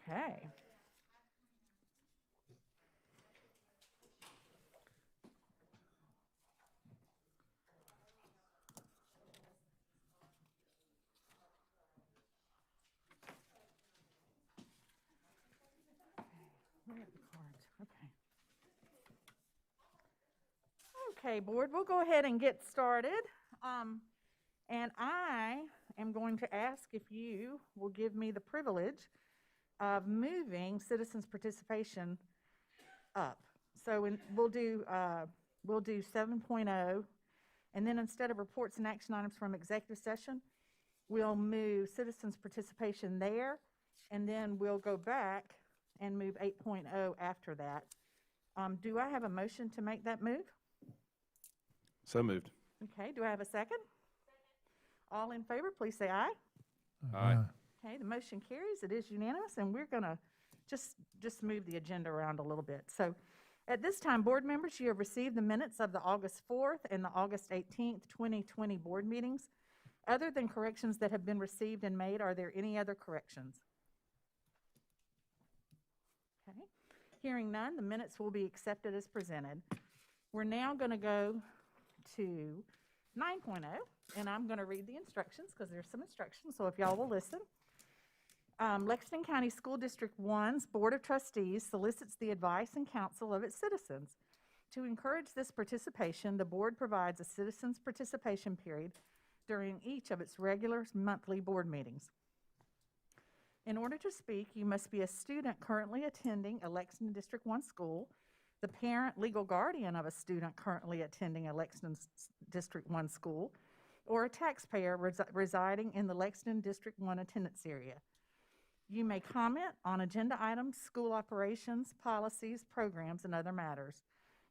Okay. Where are the cards? Okay. Okay, board, we'll go ahead and get started. And I am going to ask if you will give me the privilege of moving citizens' participation up. So we'll do 7.0, and then instead of reports and action items from executive session, we'll move citizens' participation there, and then we'll go back and move 8.0 after that. Do I have a motion to make that move? So moved. Okay, do I have a second? All in favor, please say aye. Aye. Okay, the motion carries. It is unanimous, and we're going to just move the agenda around a little bit. So at this time, board members, you have received the minutes of the August 4th and the August 18th, 2020 board meetings. Other than corrections that have been received and made, are there any other corrections? Okay, hearing none, the minutes will be accepted as presented. We're now going to go to 9.0, and I'm going to read the instructions because there's some instructions, so if y'all will listen. Lexington County School District 1's Board of Trustees solicits the advice and counsel of its citizens. To encourage this participation, the board provides a citizens' participation period during each of its regular monthly board meetings. In order to speak, you must be a student currently attending a Lexington District 1 school, the parent, legal guardian of a student currently attending a Lexington District 1 school, or a taxpayer residing in the Lexington District 1 attendance area. You may comment on agenda items, school operations, policies, programs, and other matters.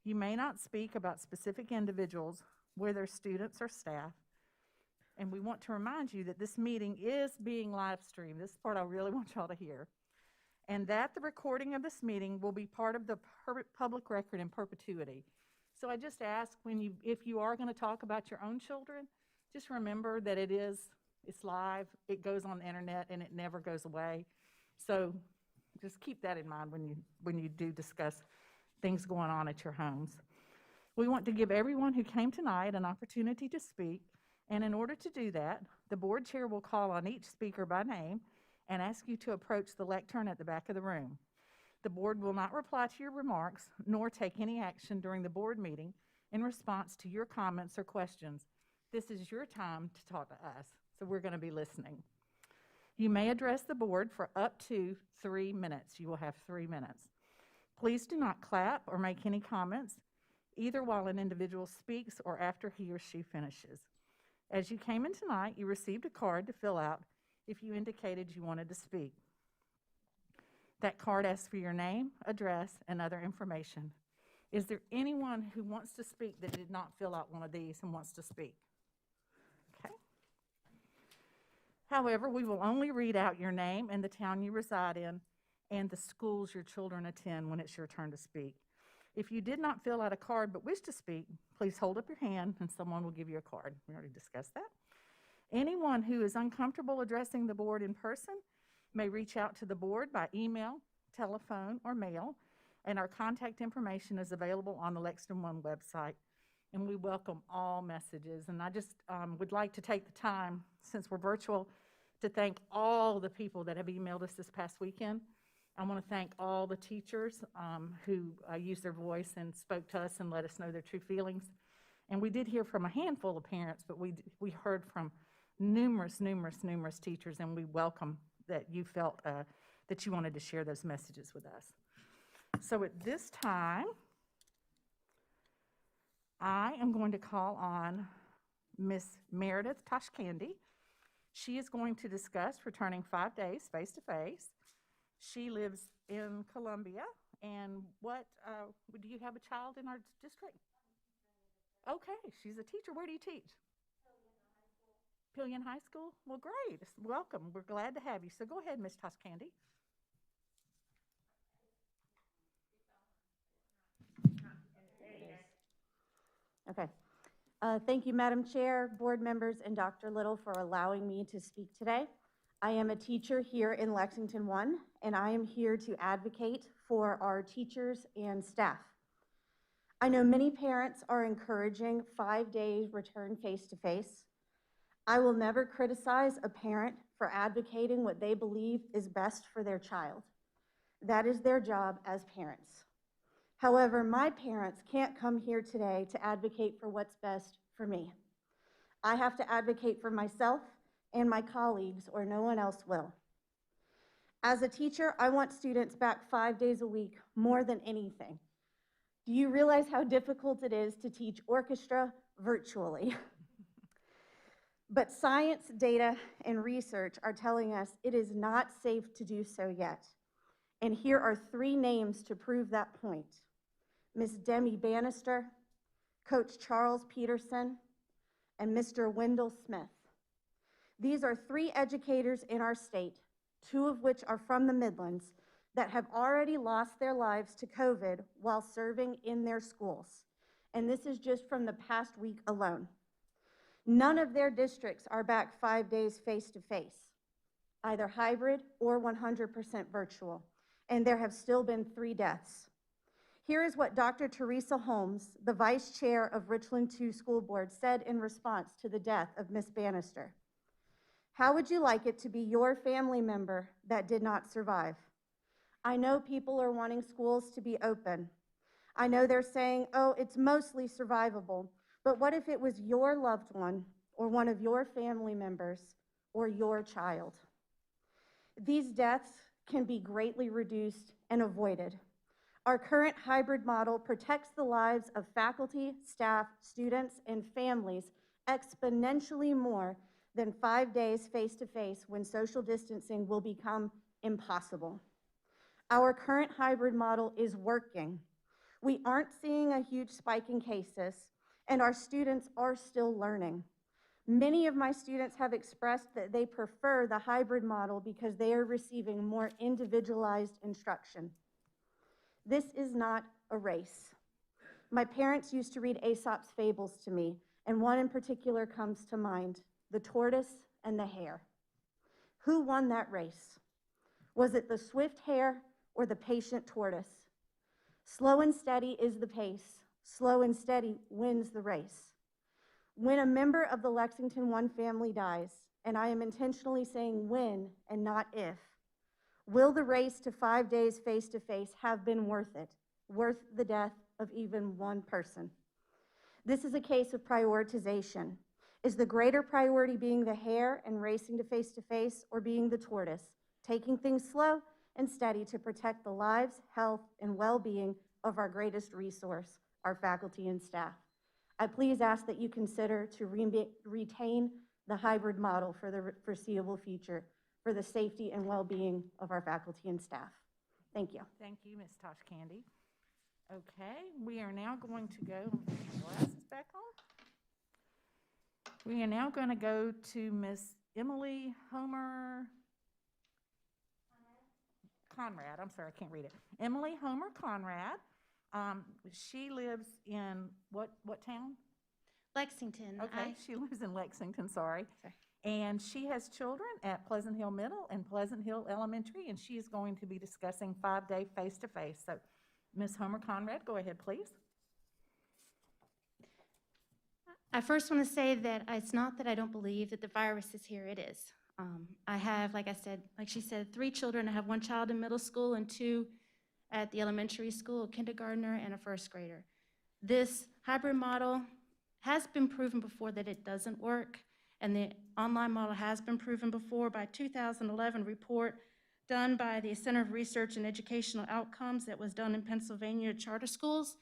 You may not speak about specific individuals, whether students or staff. And we want to remind you that this meeting is being live streamed. This part I really want y'all to hear. And that the recording of this meeting will be part of the public record in perpetuity. So I just ask, if you are going to talk about your own children, just remember that it's live, it goes on the internet, and it never goes away. So just keep that in mind when you do discuss things going on at your homes. We want to give everyone who came tonight an opportunity to speak, and in order to do that, the board chair will call on each speaker by name and ask you to approach the lectern at the back of the room. The board will not reply to your remarks nor take any action during the board meeting in response to your comments or questions. This is your time to talk to us, so we're going to be listening. You may address the board for up to 3 minutes. You will have 3 minutes. Please do not clap or make any comments, either while an individual speaks or after he or she finishes. As you came in tonight, you received a card to fill out if you indicated you wanted to speak. That card asks for your name, address, and other information. Is there anyone who wants to speak that did not fill out one of these and wants to speak? Okay. However, we will only read out your name and the town you reside in and the schools your children attend when it's your turn to speak. If you did not fill out a card but wish to speak, please hold up your hand and someone will give you a card. We already discussed that. Anyone who is uncomfortable addressing the board in person may reach out to the board by email, telephone, or mail, and our contact information is available on the Lexington One website, and we welcome all messages. And I just would like to take the time, since we're virtual, to thank all the people that have emailed us this past weekend. I want to thank all the teachers who used their voice and spoke to us and let us know their true feelings. And we did hear from a handful of parents, but we heard from numerous teachers, and we welcome that you felt that you wanted to share those messages with us. So at this time, I am going to call on Miss Meredith Toshkandi. She is going to discuss returning 5 days face-to-face. She lives in Columbia, and do you have a child in our district? Okay, she's a teacher. Where do you teach? Pillion High School? Well, great. Welcome. We're glad to have you. So go ahead, Ms. Toshkandi. Okay. Thank you, Madam Chair, board members, and Dr. Little for allowing me to speak today. I am a teacher here in Lexington 1, and I am here to advocate for our teachers and staff. I know many parents are encouraging 5-day return face-to-face. I will never criticize a parent for advocating what they believe is best for their child. That is their job as parents. However, my parents can't come here today to advocate for what's best for me. I have to advocate for myself and my colleagues, or no one else will. As a teacher, I want students back 5 days a week more than anything. Do you realize how difficult it is to teach orchestra virtually? But science, data, and research are telling us it is not safe to do so yet. And here are 3 names to prove that point: Ms. Demi Bannister, Coach Charles Peterson, and Mr. Wendell Smith. These are 3 educators in our state, 2 of which are from the Midlands, that have already lost their lives to COVID while serving in their schools. And this is just from the past week alone. None of their districts are back 5 days face-to-face, either hybrid or 100% virtual, and there have still been 3 deaths. Here is what Dr. Teresa Holmes, the vice chair of Richland II School Board, said in response to the death of Ms. Bannister. How would you like it to be your family member that did not survive? I know people are wanting schools to be open. I know they're saying, oh, it's mostly survivable, but what if it was your loved one or one of your family members or your child? These deaths can be greatly reduced and avoided. Our current hybrid model protects the lives of faculty, staff, students, and families exponentially more than 5 days face-to-face when social distancing will become impossible. Our current hybrid model is working. We aren't seeing a huge spike in cases, and our students are still learning. Many of my students have expressed that they prefer the hybrid model because they are receiving more individualized instruction. This is not a race. My parents used to read Aesop's fables to me, and one in particular comes to mind: the tortoise and the hare. Who won that race? Was it the swift hare or the patient tortoise? Slow and steady is the pace. Slow and steady wins the race. When a member of the Lexington 1 family dies, and I am intentionally saying when and not if, will the race to 5 days face-to-face have been worth it, worth the death of even one person? This is a case of prioritization. Is the greater priority being the hare and racing to face-to-face, or being the tortoise, taking things slow and steady to protect the lives, health, and well-being of our greatest resource, our faculty and staff? I please ask that you consider to retain the hybrid model for the foreseeable future for the safety and well-being of our faculty and staff. Thank you. Thank you, Ms. Tosh Candy. Okay, we are now going to go, let me put my glasses back on. We are now going to go to Ms. Emily Homer Conrad. I'm sorry, I can't read it. Emily Homer Conrad. She lives in what town? Lexington. Okay, she lives in Lexington, sorry. And she has children at Pleasant Hill Middle and Pleasant Hill Elementary, and she is going to be discussing 5-day face-to-face. So, Ms. Homer Conrad, go ahead, please. I first want to say that it's not that I don't believe that the virus is here. It is. I have, like she said, 3 children. I have 1 child in middle school and 2 at the elementary school, a kindergartner and a first grader. This hybrid model has been proven before that it doesn't work, and the online model has been proven before by a 2011 report done by the Center of Research and Educational Outcomes that was done in Pennsylvania charter schools,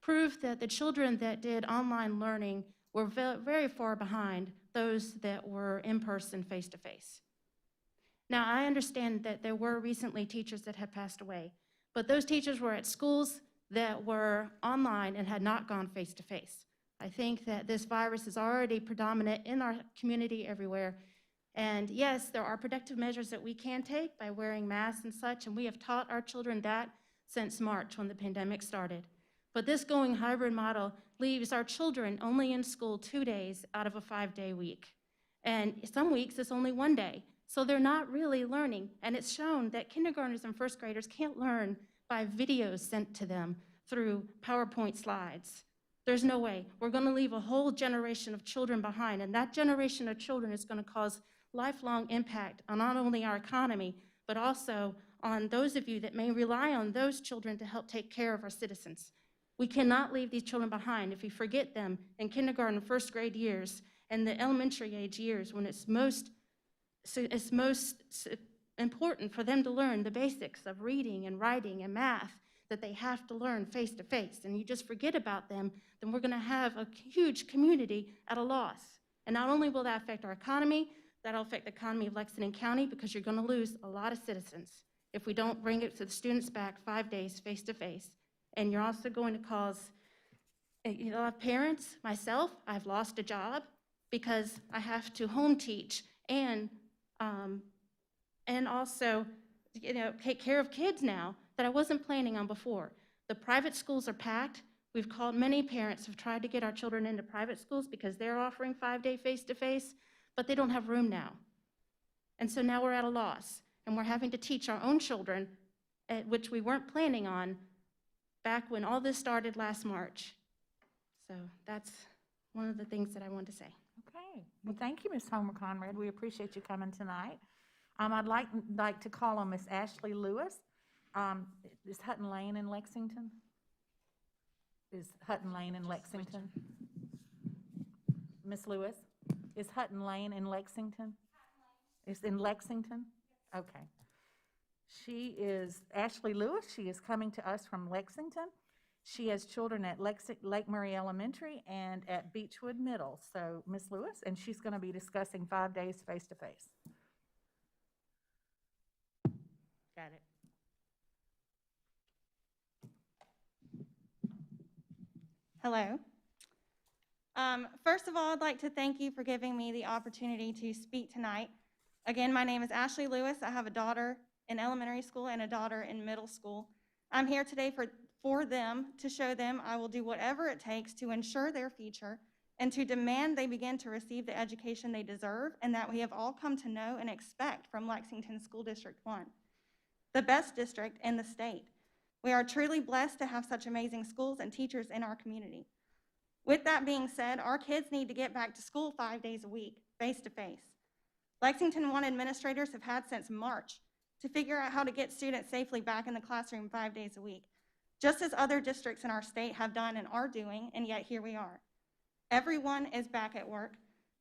proved that the children that did online learning were very far behind those that were in person, face-to-face. Now, I understand that there were recently teachers that had passed away, but those teachers were at schools that were online and had not gone face-to-face. I think that this virus is already predominant in our community everywhere. And yes, there are protective measures that we can take by wearing masks and such, and we have taught our children that since March when the pandemic started. But this going hybrid model leaves our children only in school 2 days out of a 5-day week. And some weeks it's only 1 day. So they're not really learning. And it's shown that kindergartners and first graders can't learn by videos sent to them through PowerPoint slides. There's no way. We're going to leave a whole generation of children behind, and that generation of children is going to cause lifelong impact on not only our economy, but also on those of you that may rely on those children to help take care of our citizens. We cannot leave these children behind if we forget them in kindergarten, first grade years, and the elementary age years when it's most important for them to learn the basics of reading and writing and math that they have to learn face to face. And you just forget about them, then we're going to have a huge community at a loss. And not only will that affect our economy, that'll affect the economy of Lexington County, because you're going to lose a lot of citizens if we don't bring it to the students back 5 days face to face. And you're also going to cause, you know, parents, myself, I've lost a job because I have to home teach and also, you know, take care of kids now that I wasn't planning on before. The private schools are packed. We've called, many parents have tried to get our children into private schools because they're offering 5-day face-to-face, but they don't have room now. And so now we're at a loss, and we're having to teach our own children, which we weren't planning on back when all this started last March. So that's one of the things that I wanted to say. Okay. Well, thank you, Ms. Homer Conrad. We appreciate you coming tonight. I'd like to call on Ms. Ashley Lewis. Is Hutton Lane in Lexington? Is Hutton Lane in Lexington? Ms. Lewis, is Hutton Lane in Lexington? It's in Lexington? Okay. She is Ashley Lewis. She is coming to us from Lexington. She has children at Lake Murray Elementary and at Beechwood Middle. So, Ms. Lewis, and she's going to be discussing 5 days face-to-face. Got it. Hello. First of all, I'd like to thank you for giving me the opportunity to speak tonight. Again, my name is Ashley Lewis. I have a daughter in elementary school and a daughter in middle school. I'm here today for them, to show them I will do whatever it takes to ensure their future and to demand they begin to receive the education they deserve and that we have all come to know and expect from Lexington School District 1, the best district in the state. We are truly blessed to have such amazing schools and teachers in our community. With that being said, our kids need to get back to school 5 days a week, face-to-face. Lexington 1 administrators have had since March to figure out how to get students safely back in the classroom 5 days a week, just as other districts in our state have done and are doing, and yet here we are. Everyone is back at work.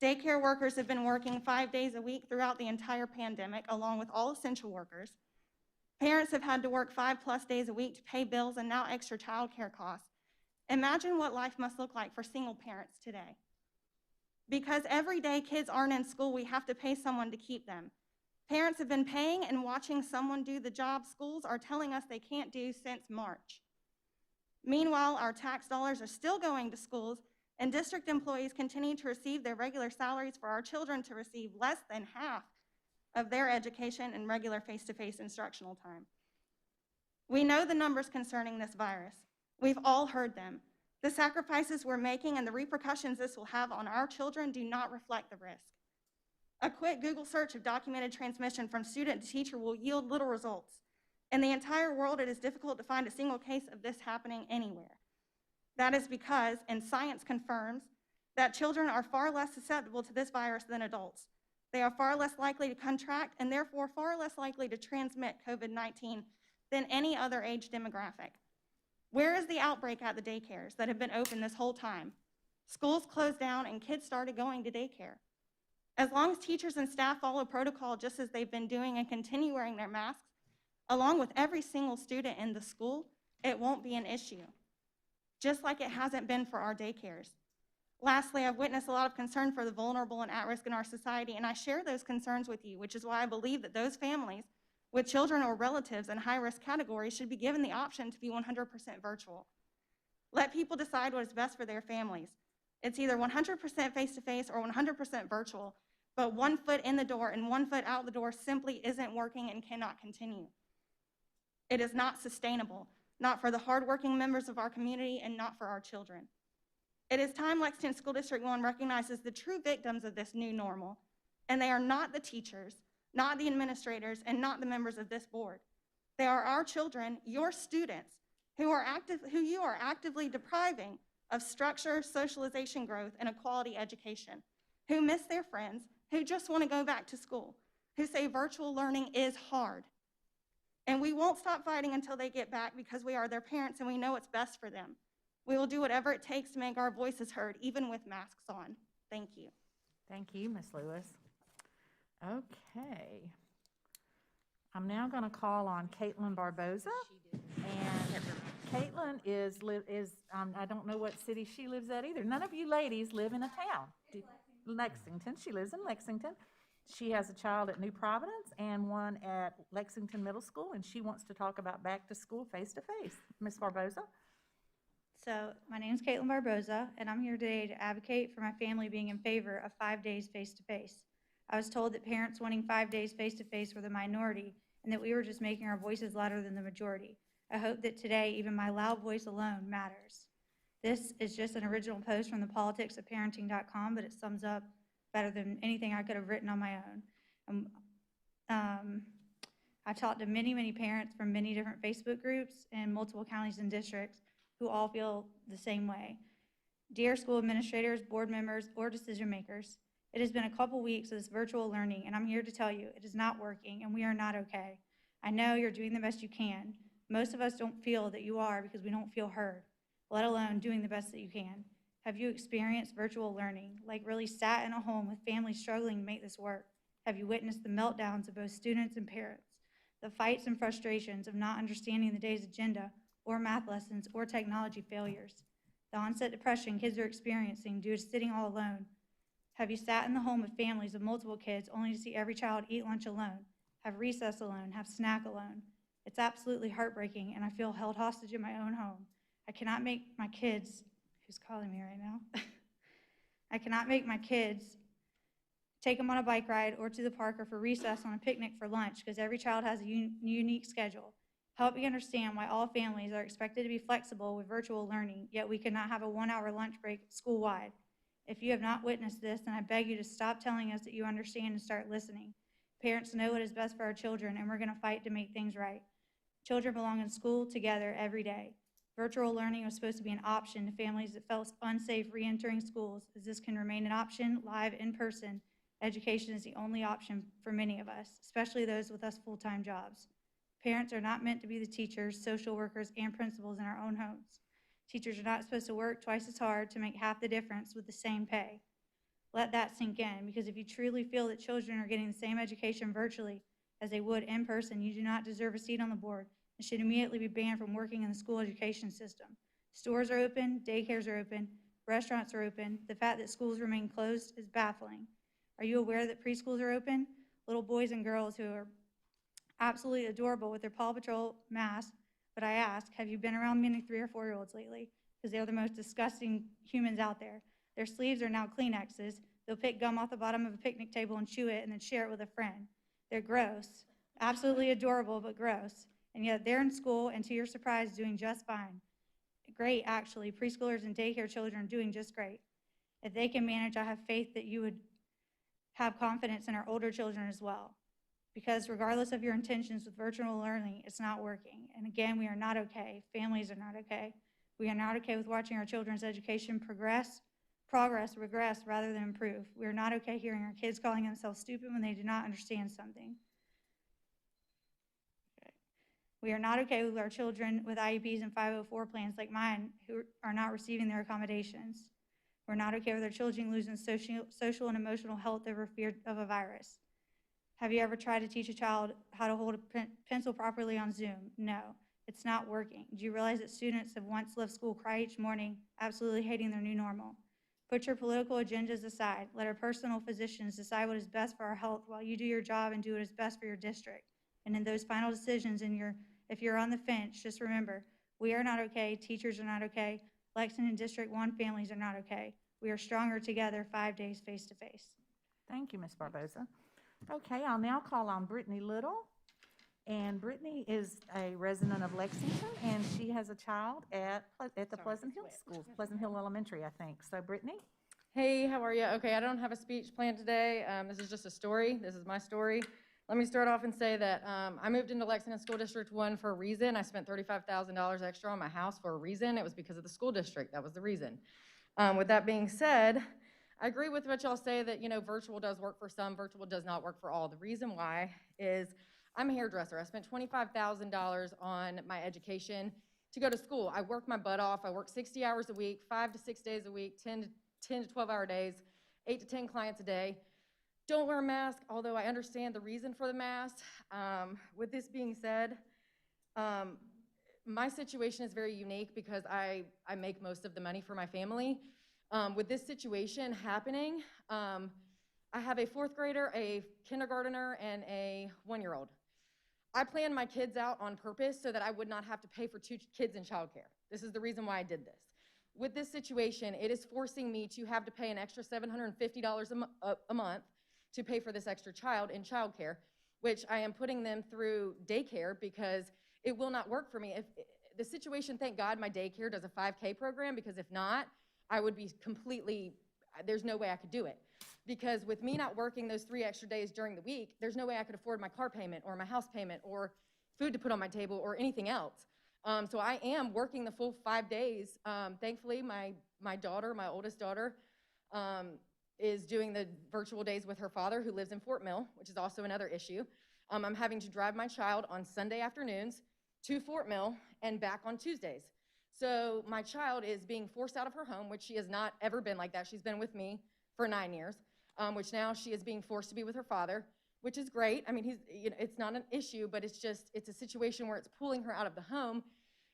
Daycare workers have been working 5 days a week throughout the entire pandemic, along with all essential workers. Parents have had to work 5+ days a week to pay bills and now extra childcare costs. Imagine what life must look like for single parents today. Because every day kids aren't in school, we have to pay someone to keep them. Parents have been paying and watching someone do the job schools are telling us they can't do since March. Meanwhile, our tax dollars are still going to schools, and district employees continue to receive their regular salaries for our children to receive less than half of their education and regular face-to-face instructional time. We know the numbers concerning this virus. We've all heard them. The sacrifices we're making and the repercussions this will have on our children do not reflect the risk. A quick Google search of documented transmission from student to teacher will yield little results. In the entire world, it is difficult to find a single case of this happening anywhere. That is because, and science confirms, that children are far less susceptible to this virus than adults. They are far less likely to contract and therefore far less likely to transmit COVID-19 than any other age demographic. Where is the outbreak at the daycares that have been open this whole time? Schools closed down and kids started going to daycare. As long as teachers and staff follow protocol just as they've been doing and continue wearing their masks, along with every single student in the school, it won't be an issue, just like it hasn't been for our daycares. Lastly, I've witnessed a lot of concern for the vulnerable and at-risk in our society, and I share those concerns with you, which is why I believe that those families with children or relatives in high-risk categories should be given the option to be 100% virtual. Let people decide what is best for their families. It's either 100% face-to-face or 100% virtual, but 1 foot in the door and 1 foot out the door simply isn't working and cannot continue. It is not sustainable, not for the hardworking members of our community and not for our children. It is time Lexington School District 1 recognizes the true victims of this new normal, and they are not the teachers, not the administrators and not the members of this board. They are our children, your students, who you are actively depriving of structure, socialization growth, and a quality education, who miss their friends, who just want to go back to school, who say virtual learning is hard. And we won't stop fighting until they get back because we are their parents and we know what's best for them. We will do whatever it takes to make our voices heard, even with masks on. Thank you. Thank you, Ms. Lewis. Okay. I'm now going to call on Caitlin Barboza. And Caitlin I don't know what city she lives at either. None of you ladies live in a town. Lexington. She lives in Lexington. She has a child at New Providence and one at Lexington Middle School, and she wants to talk about back to school face-to-face. Ms. Barboza? So my name's Caitlin Barboza, and I'm here today to advocate for my family being in favor of 5 days face-to-face. I was told that parents wanting 5 days face-to-face were the minority and that we were just making our voices louder than the majority. I hope that today even my loud voice alone matters. This is just an original post from the politicsofparenting.com, but it sums up better than anything I could have written on my own. I talked to many parents from many different Facebook groups in multiple counties and districts who all feel the same way. Dear school administrators, board members, or decision makers, it has been a couple weeks of this virtual learning, and I'm here to tell you it is not working, and we are not okay. I know you're doing the best you can. Most of us don't feel that you are because we don't feel heard, let alone doing the best that you can. Have you experienced virtual learning, like really sat in a home with families struggling to make this work? Have you witnessed the meltdowns of both students and parents, the fights and frustrations of not understanding the day's agenda or math lessons or technology failures, the onset depression kids are experiencing due to sitting all alone? Have you sat in the home of families of multiple kids only to see every child eat lunch alone, have recess alone, have snack alone? It's absolutely heartbreaking, and I feel held hostage in my own home. I cannot make my kids, who's calling me right now? I cannot make my kids take them on a bike ride or to the park or for recess on a picnic for lunch because every child has a unique schedule. Help me understand why all families are expected to be flexible with virtual learning, yet we cannot have a 1-hour lunch break school-wide. If you have not witnessed this, then I beg you to stop telling us that you understand and start listening. Parents know what is best for our children, and we're going to fight to make things right. Children belong in school together every day. Virtual learning was supposed to be an option to families that felt unsafe re-entering schools, as this can remain an option live in person. Education is the only option for many of us, especially those with us full-time jobs. Parents are not meant to be the teachers, social workers, and principals in our own homes. Teachers are not supposed to work twice as hard to make half the difference with the same pay. Let that sink in, because if you truly feel that children are getting the same education virtually as they would in person, you do not deserve a seat on the board and should immediately be banned from working in the school education system. Stores are open, daycares are open, restaurants are open. The fact that schools remain closed is baffling. Are you aware that preschools are open? Little boys and girls who are absolutely adorable with their Paw Patrol masks, but I ask, have you been around many 3 or 4-year-olds lately? Because they're the most disgusting humans out there. Their sleeves are now Kleenexes. They'll pick gum off the bottom of a picnic table and chew it and then share it with a friend. They're gross, absolutely adorable, but gross. And yet they're in school and, to your surprise, doing just fine. Great, actually. Preschoolers and daycare children are doing just great. If they can manage, I have faith that you would have confidence in our older children as well. Because regardless of your intentions with virtual learning, it's not working. And again, we are not okay. Families are not okay. We are not okay with watching our children's education regress rather than improve. We are not okay hearing our kids calling themselves stupid when they do not understand something. We are not okay with our children with IEPs and 504 plans like mine who are not receiving their accommodations. We're not okay with our children losing social and emotional health over fear of a virus. Have you ever tried to teach a child how to hold a pencil properly on Zoom? No, it's not working. Do you realize that students have once left school cry each morning, absolutely hating their new normal? Put your political agendas aside. Let our personal physicians decide what is best for our health while you do your job and do what is best for your district. And in those final decisions, if you're on the fence, just remember, we are not okay, teachers are not okay, Lexington District 1 families are not okay. We are stronger together 5 days face-to-face. Thank you, Ms. Barboza. Okay, I'll now call on Brittany Little. And Brittany is a resident of Lexington, and she has a child at the Pleasant Hill Schools, Pleasant Hill Elementary, I think. So, Brittany? Hey, how are you? Okay, I don't have a speech planned today. This is just a story. This is my story. Let me start off and say that I moved into Lexington School District 1 for a reason. I spent $35,000 extra on my house for a reason. It was because of the school district. That was the reason. With that being said, I agree with what y'all say that, virtual does work for some, virtual does not work for all. The reason why is I'm a hairdresser. I spent $25,000 on my education to go to school. I work my butt off. I work 60 hours a week, 5 to 6 days a week, 10 to 12-hour days, 8 to 10 clients a day. Don't wear a mask, although I understand the reason for the mask. With this being said, my situation is very unique because I make most of the money for my family. With this situation happening, I have a 4th grader, a kindergartner, and a 1-year-old. I planned my kids out on purpose so that I would not have to pay for 2 kids in childcare. This is the reason why I did this. With this situation, it is forcing me to have to pay an extra $750 a month to pay for this extra child in childcare, which I am putting them through daycare because it will not work for me. If the situation, thank God, my daycare does a 5K program, because if not, I would be completely, there's no way I could do it. Because with me not working those 3 extra days during the week, there's no way I could afford my car payment or my house payment or food to put on my table or anything else. So I am working the full 5 days. Thankfully, my daughter, my oldest daughter, is doing the virtual days with her father, who lives in Fort Mill, which is also another issue. I'm having to drive my child on Sunday afternoons to Fort Mill and back on Tuesdays. So my child is being forced out of her home, which she has not ever been like that. She's been with me for 9 years, which now she is being forced to be with her father, which is great. I mean, it's not an issue, but it's a situation where it's pulling her out of the home,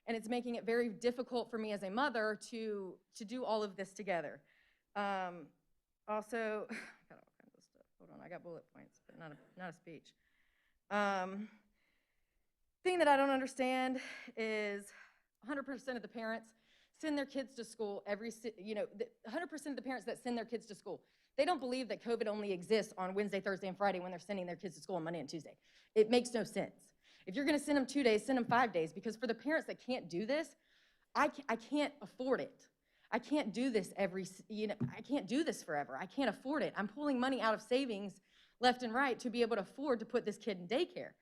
and it's making it very difficult for me as a mother to do all of this together. Also, I got all kinds of stuff. Hold on, I got bullet points, but not a speech. Thing that I don't understand is 100% of the parents send their kids to school 100% of the parents that send their kids to school, they don't believe that COVID only exists on Wednesday, Thursday, and Friday when they're sending their kids to school on Monday and Tuesday. It makes no sense. If you're gonna send them 2 days, send them 5 days, because for the parents that can't do this, I can't afford it. I can't do this I can't do this forever. I can't afford it. I'm pulling money out of savings left and right to be able to afford to put this kid in daycare.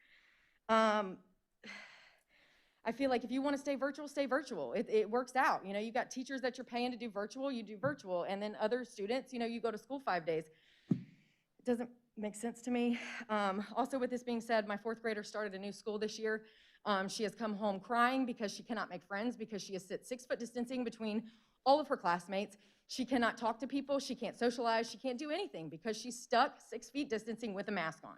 I feel like if you want to stay virtual, stay virtual. It works out. You've got teachers that you're paying to do virtual, you do virtual, and then other students, you go to school 5 days. It doesn't make sense to me. Also, with this being said, my 4th grader started a new school this year. She has come home crying because she cannot make friends, because she has set 6-foot distancing between all of her classmates. She cannot talk to people. She can't socialize. She can't do anything because she's stuck 6 feet distancing with a mask on.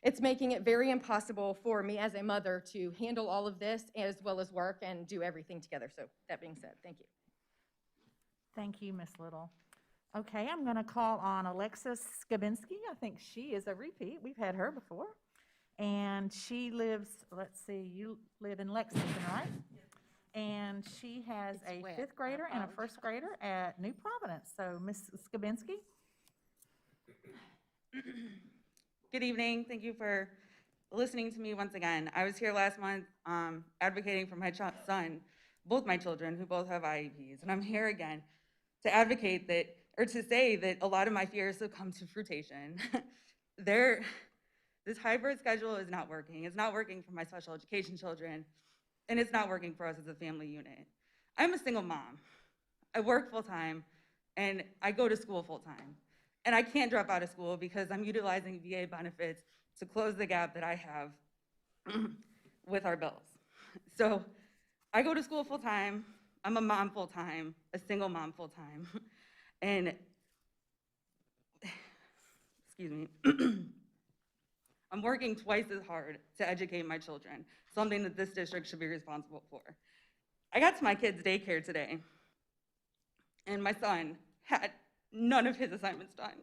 It's making it very impossible for me as a mother to handle all of this as well as work and do everything together. So that being said, thank you. Thank you, Ms. Little. Okay, I'm going to call on Alexis Skabinski. I think she is a repeat. We've had her before. And she lives, let's see, you live in Lexington, right? And she has a 5th grader and a 1st grader at New Providence. So, Ms. Skabinski. Good evening. Thank you for listening to me once again. I was here last month advocating for my son, both my children, who both have IEPs, and I'm here again to advocate that, or to say that a lot of my fears have come to fruition. This hybrid schedule is not working. It's not working for my special education children, and it's not working for us as a family unit. I'm a single mom. I work full-time, and I go to school full-time. And I can't drop out of school because I'm utilizing VA benefits to close the gap that I have with our bills. So I go to school full-time. I'm a mom full-time, a single mom full-time. And, excuse me, I'm working twice as hard to educate my children, something that this district should be responsible for. I got to my kid's daycare today, and my son had none of his assignments done.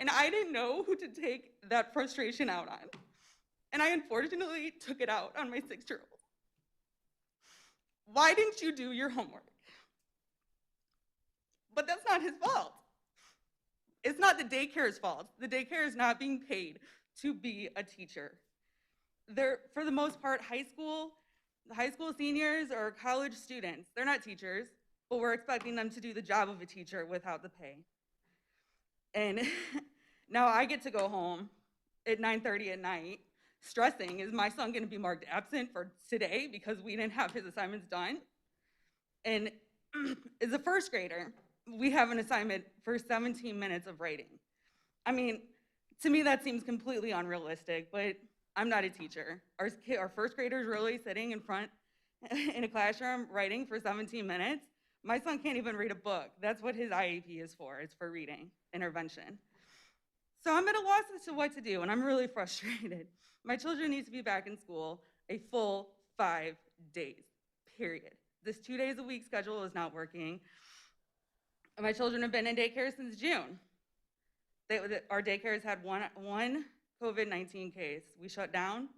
And I didn't know who to take that frustration out on. And I unfortunately took it out on my 6-year-old. Why didn't you do your homework? But that's not his fault. It's not the daycare's fault. The daycare is not being paid to be a teacher. They're, for the most part, high school seniors or college students. They're not teachers, but we're expecting them to do the job of a teacher without the pay. And now I get to go home at 9:30 at night, stressing, is my son going to be marked absent for today because we didn't have his assignments done? And as a first grader, we have an assignment for 17 minutes of writing. I mean, to me, that seems completely unrealistic, but I'm not a teacher. Our first graders really sitting in front in a classroom writing for 17 minutes. My son can't even read a book. That's what his IEP is for. It's for reading intervention. So I'm at a loss as to what to do, and I'm really frustrated. My children need to be back in school a full 5 days, period. This 2 days a week schedule is not working. My children have been in daycare since June. Our daycares had one COVID-19 case. We shut down,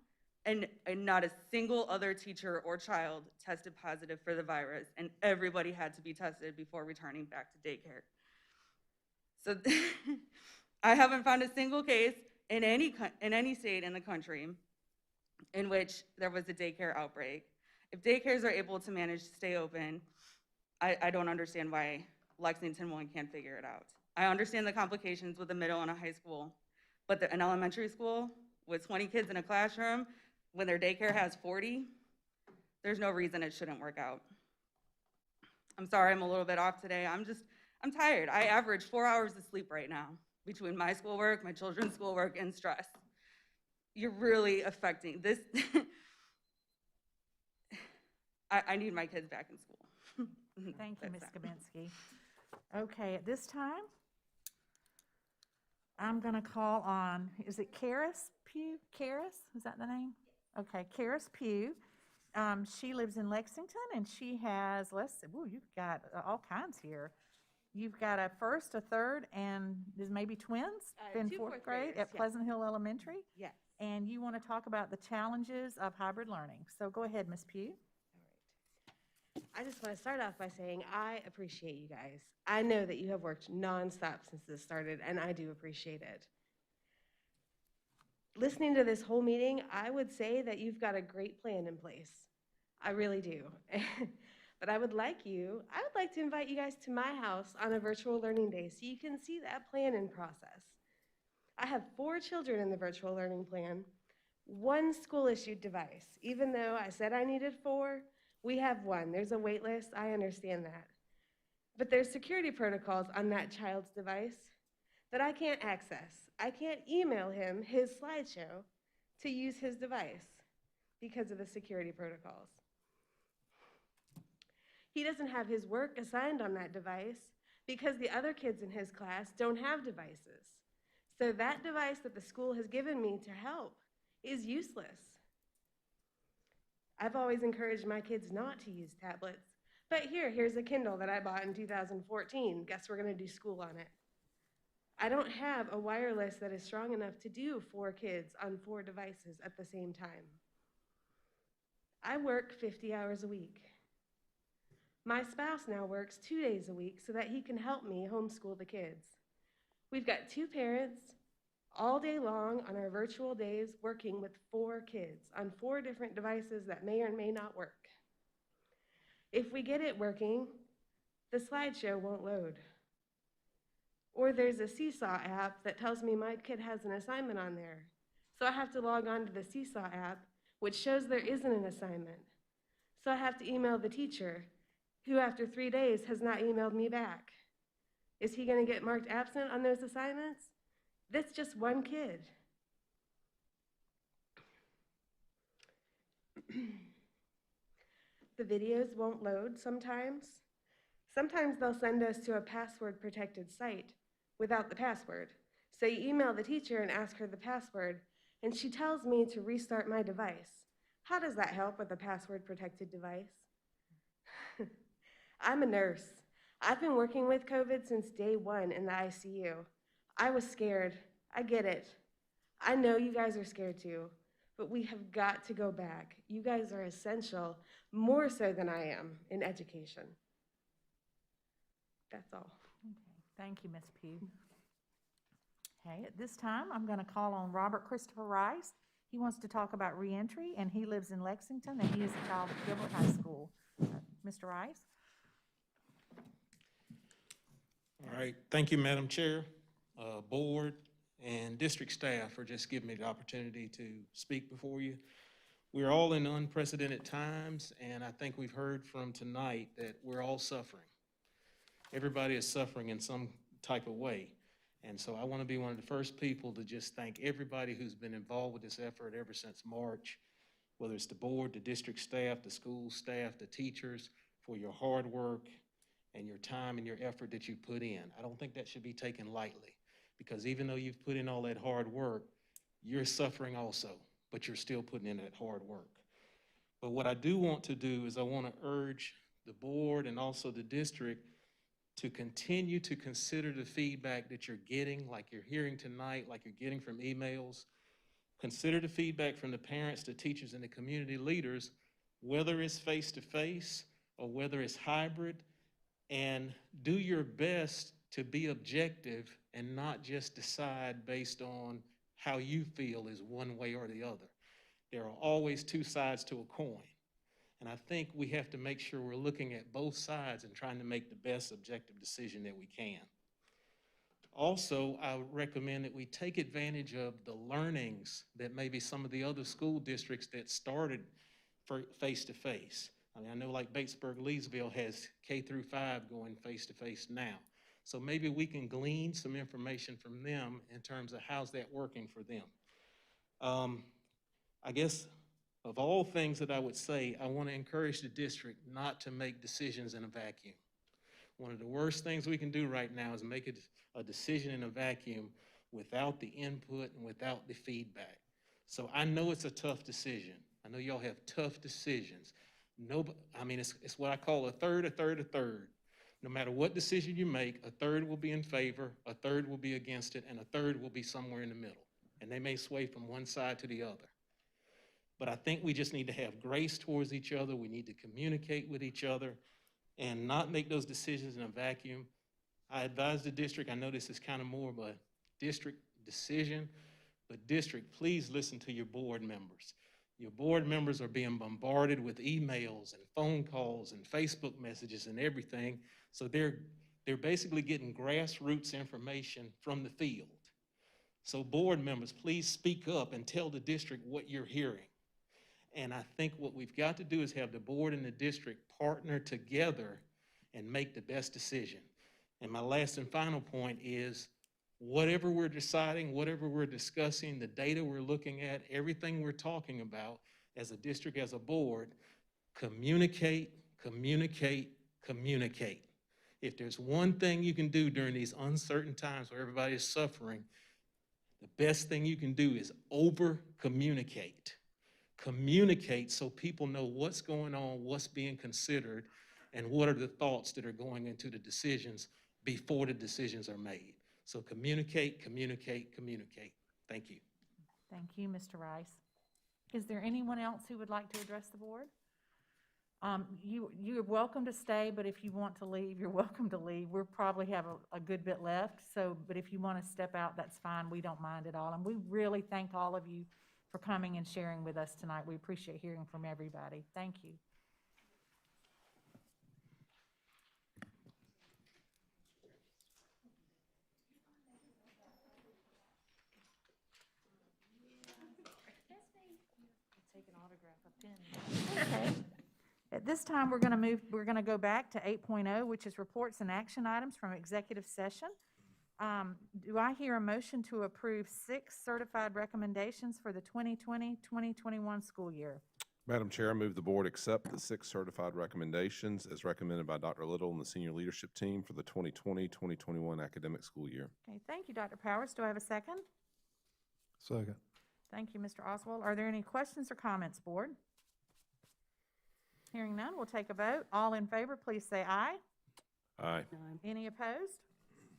and not a single other teacher or child tested positive for the virus, and everybody had to be tested before returning back to daycare. So I haven't found a single case in any state in the country in which there was a daycare outbreak. If daycares are able to manage to stay open, I don't understand why Lexington 1 can't figure it out. I understand the complications with a middle and a high school, but an elementary school with 20 kids in a classroom, when their daycare has 40, there's no reason it shouldn't work out. I'm sorry I'm a little bit off today. I'm tired. I average 4 hours of sleep right now between my schoolwork, my children's schoolwork, and stress. You're really affecting this. I need my kids back in school. Thank you, Ms. That's that. Kaminsky. Okay, at this time, I'm going to call on, is it Karis Pugh? Karis, is that the name? Okay, Karis Pugh. She lives in Lexington, and she has, you've got all kinds here. You've got a first, a third, and there's maybe twins in Two fourth fourth grade graders, at yes. Pleasant Hill Elementary. Yes. And you want to talk about the challenges of hybrid learning. So go ahead, Ms. Pugh. All right. I just want to start off by saying I appreciate you guys. I know that you have worked nonstop since this started, and I do appreciate it. Listening to this whole meeting, I would say that you've got a great plan in place. I really do. But I would like to invite you guys to my house on a virtual learning day so you can see that plan in process. I have 4 children in the virtual learning plan, 1 school-issued device. Even though I said I needed 4, we have 1. There's a wait list, I understand that. But there's security protocols on that child's device that I can't access. I can't email him his slideshow to use his device because of the security protocols. He doesn't have his work assigned on that device because the other kids in his class don't have devices. So that device that the school has given me to help is useless. I've always encouraged my kids not to use tablets, but here's a Kindle that I bought in 2014. Guess we're going to do school on it. I don't have a wireless that is strong enough to do 4 kids on 4 devices at the same time. I work 50 hours a week. My spouse now works 2 days a week so that he can help me homeschool the kids. We've got 2 parents all day long on our virtual days working with 4 kids on 4 different devices that may or may not work. If we get it working, the slideshow won't load. Or there's a Seesaw app that tells me my kid has an assignment on there. So I have to log on to the Seesaw app, which shows there isn't an assignment. So I have to email the teacher, who after 3 days has not emailed me back. Is he going to get marked absent on those assignments? That's just 1 kid. The videos won't load sometimes. Sometimes they'll send us to a password-protected site without the password. So you email the teacher and ask her the password, and she tells me to restart my device. How does that help with a password-protected device? I'm a nurse. I've been working with COVID since day 1 in the ICU. I was scared. I get it. I know you guys are scared too, but we have got to go back. You guys are essential, more so than I am, in education. That's all. Okay, thank you, Ms. Pugh. Okay, at this time, I'm going to call on Robert Christopher Rice. He wants to talk about reentry, and he lives in Lexington, and he is a child at Gilbert High School. Mr. Rice? All right, thank you, Madam Chair, Board, and district staff for just giving me the opportunity to speak before you. We're all in unprecedented times, and I think we've heard from tonight that we're all suffering. Everybody is suffering in some type of way. And so I want to be one of the first people to just thank everybody who's been involved with this effort ever since March, whether it's the board, the district staff, the school staff, the teachers, for your hard work and your time and your effort that you put in. I don't think that should be taken lightly, because even though you've put in all that hard work, you're suffering also, but you're still putting in that hard work. But what I do want to do is I want to urge the board and also the district to continue to consider the feedback that you're getting, like you're hearing tonight, like you're getting from emails. Consider the feedback from the parents, the teachers, and the community leaders, whether it's face-to-face or whether it's hybrid, and do your best to be objective and not just decide based on how you feel is one way or the other. There are always two sides to a coin. And I think we have to make sure we're looking at both sides and trying to make the best objective decision that we can. Also, I would recommend that we take advantage of the learnings that maybe some of the other school districts that started face-to-face. I mean, I know like Batesburg-Leesville has K-5 going face-to-face now. So maybe we can glean some information from them in terms of how's that working for them. I guess of all things that I would say, I want to encourage the district not to make decisions in a vacuum. One of the worst things we can do right now is make a decision in a vacuum without the input and without the feedback. So I know it's a tough decision. I know y'all have tough decisions. It's what I call a third, a third, a third. No matter what decision you make, a third will be in favor, a third will be against it, and a third will be somewhere in the middle. And they may sway from one side to the other. But I think we just need to have grace towards each other. We need to communicate with each other and not make those decisions in a vacuum. I advise the district, I know this is kind of more of a district decision, but district, please listen to your board members. Your board members are being bombarded with emails and phone calls and Facebook messages and everything. So they're basically getting grassroots information from the field. So board members, please speak up and tell the district what you're hearing. And I think what we've got to do is have the board and the district partner together and make the best decision. And my last and final point is, whatever we're deciding, whatever we're discussing, the data we're looking at, everything we're talking about as a district, as a board, communicate, communicate, communicate. If there's one thing you can do during these uncertain times where everybody is suffering, the best thing you can do is over-communicate. Communicate so people know what's going on, what's being considered, and what are the thoughts that are going into the decisions before the decisions are made. So communicate, communicate, communicate. Thank you. Thank you, Mr. Rice. Is there anyone else who would like to address the board? You're welcome to stay, but if you want to leave, you're welcome to leave. We'll probably have a good bit left, but if you want to step out, that's fine. We don't mind at all. And we really thank all of you for coming and sharing with us tonight. We appreciate hearing from everybody. Thank you. Okay. At this time, we're going to go back to 8.0, which is reports and action items from executive session. Do I hear a motion to approve 6 certified recommendations for the 2020-2021 school year? Madam Chair, I move the board accept the 6 certified recommendations as recommended by Dr. Little and the senior leadership team for the 2020-2021 academic school year. Okay, thank you, Dr. Powers. Do I have a second? Second. Thank you, Mr. Oswald. Are there any questions or comments, board? Hearing none, we'll take a vote. All in favor, please say aye. Aye. Any opposed?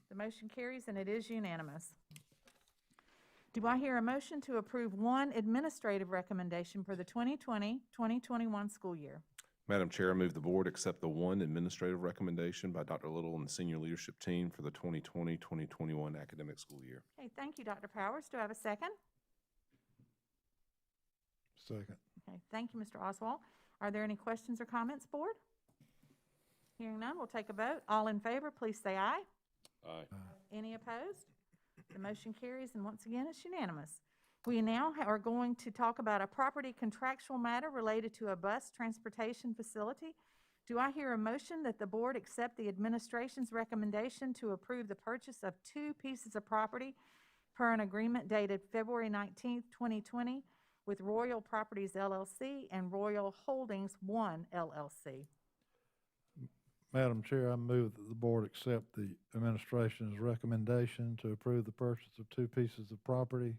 The motion carries and it is unanimous. Do I hear a motion to approve 1 administrative recommendation for the 2020-2021 school year? Madam Chair, I move the board accept the 1 administrative recommendation by Dr. Little and the senior leadership team for the 2020-2021 academic school year. Okay, thank you, Dr. Powers. Do I have a second? Second. Okay, thank you, Mr. Oswald. Are there any questions or comments, board? Hearing none, we'll take a vote. All in favor, please say aye. Aye. Any opposed? The motion carries, and once again, it's unanimous. We now are going to talk about a property contractual matter related to a bus transportation facility. Do I hear a motion that the board accept the administration's recommendation to approve the purchase of 2 pieces of property per an agreement dated February 19th, 2020 with Royal Properties LLC and Royal Holdings One LLC? Madam Chair, I move that the board accept the administration's recommendation to approve the purchase of 2 pieces of property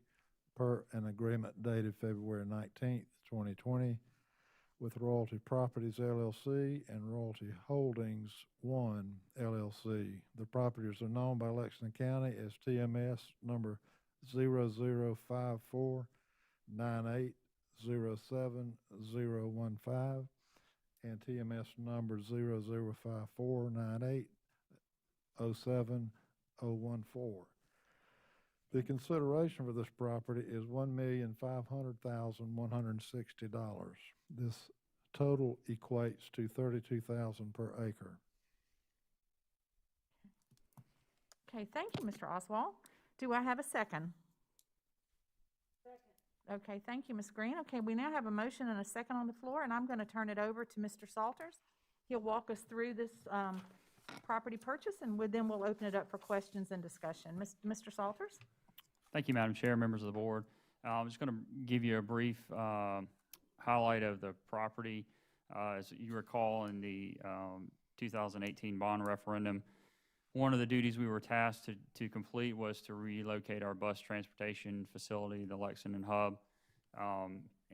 per an agreement dated February 19th, 2020 with Royalty Properties LLC and Royalty Holdings One LLC. The properties are known by Lexington County as TMS number 005498070015 and TMS number 005498070014. The consideration for this property is $1,500,160. This total equates to $32,000 per acre. Okay, thank you, Mr. Oswald. Do I have a second? Okay, thank you, Ms. Green. Okay, we now have a motion and a second on the floor, and I'm going to turn it over to Mr. Salters. He'll walk us through this property purchase, and then we'll open it up for questions and discussion. Mr. Salters? Thank you, Madam Chair, members of the board. I'm just going to give you a brief highlight of the property. As you recall, in the 2018 bond referendum, one of the duties we were tasked to complete was to relocate our bus transportation facility, the Lexington Hub.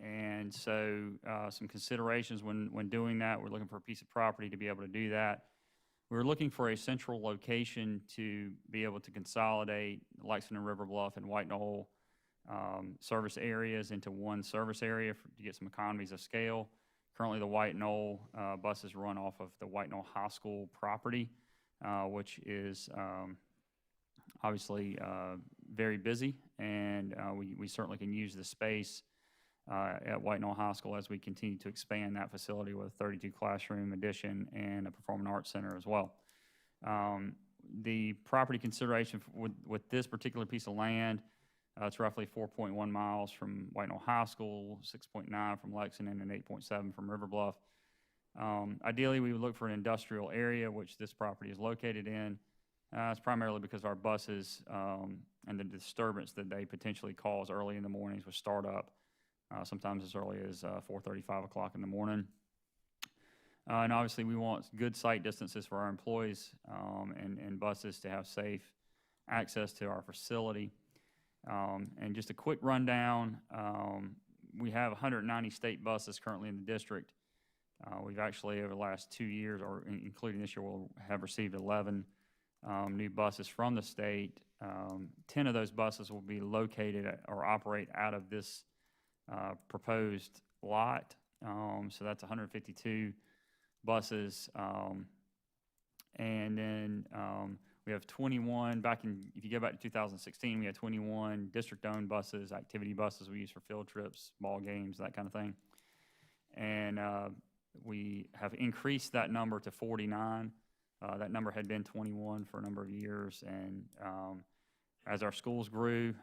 And so some considerations when doing that, we're looking for a piece of property to be able to do that. We were looking for a central location to be able to consolidate Lexington, River Bluff, and White Knoll service areas into one service area to get some economies of scale. Currently, the White Knoll buses run off of the White Knoll High School property, which is obviously very busy, and we certainly can use the space at White Knoll High School as we continue to expand that facility with a 32 classroom addition and a performing arts center as well. The property consideration with this particular piece of land, it's roughly 4.1 miles from White Knoll High School, 6.9 from Lexington, and 8.7 from River Bluff. Ideally, we would look for an industrial area, which this property is located in. It's primarily because of our buses and the disturbance that they potentially cause early in the mornings with startup, sometimes as early as 4:30, 5 o'clock in the morning. And obviously, we want good sight distances for our employees and buses to have safe access to our facility. And just a quick rundown, we have 190 state buses currently in the district. We've actually, over the last 2 years, or including this year, we'll have received 11 new buses from the state. 10 of those buses will be located or operate out of this proposed lot. So that's 152 buses. And then we have 21, if you go back to 2016, we had 21 district-owned buses, activity buses we use for field trips, ball games, that kind of thing. And we have increased that number to 49. That number had been 21 for a number of years. And as our schools grew,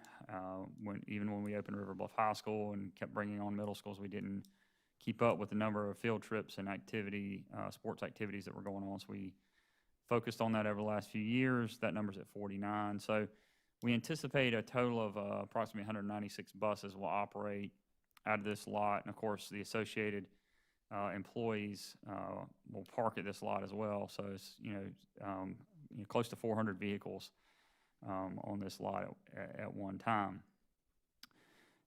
even when we opened River Bluff High School and kept bringing on middle schools, we didn't keep up with the number of field trips and sports activities that were going on. So we focused on that over the last few years. That number's at 49. So we anticipate a total of approximately 196 buses will operate out of this lot. And of course, the associated employees will park at this lot as well. So it's close to 400 vehicles on this lot at one time.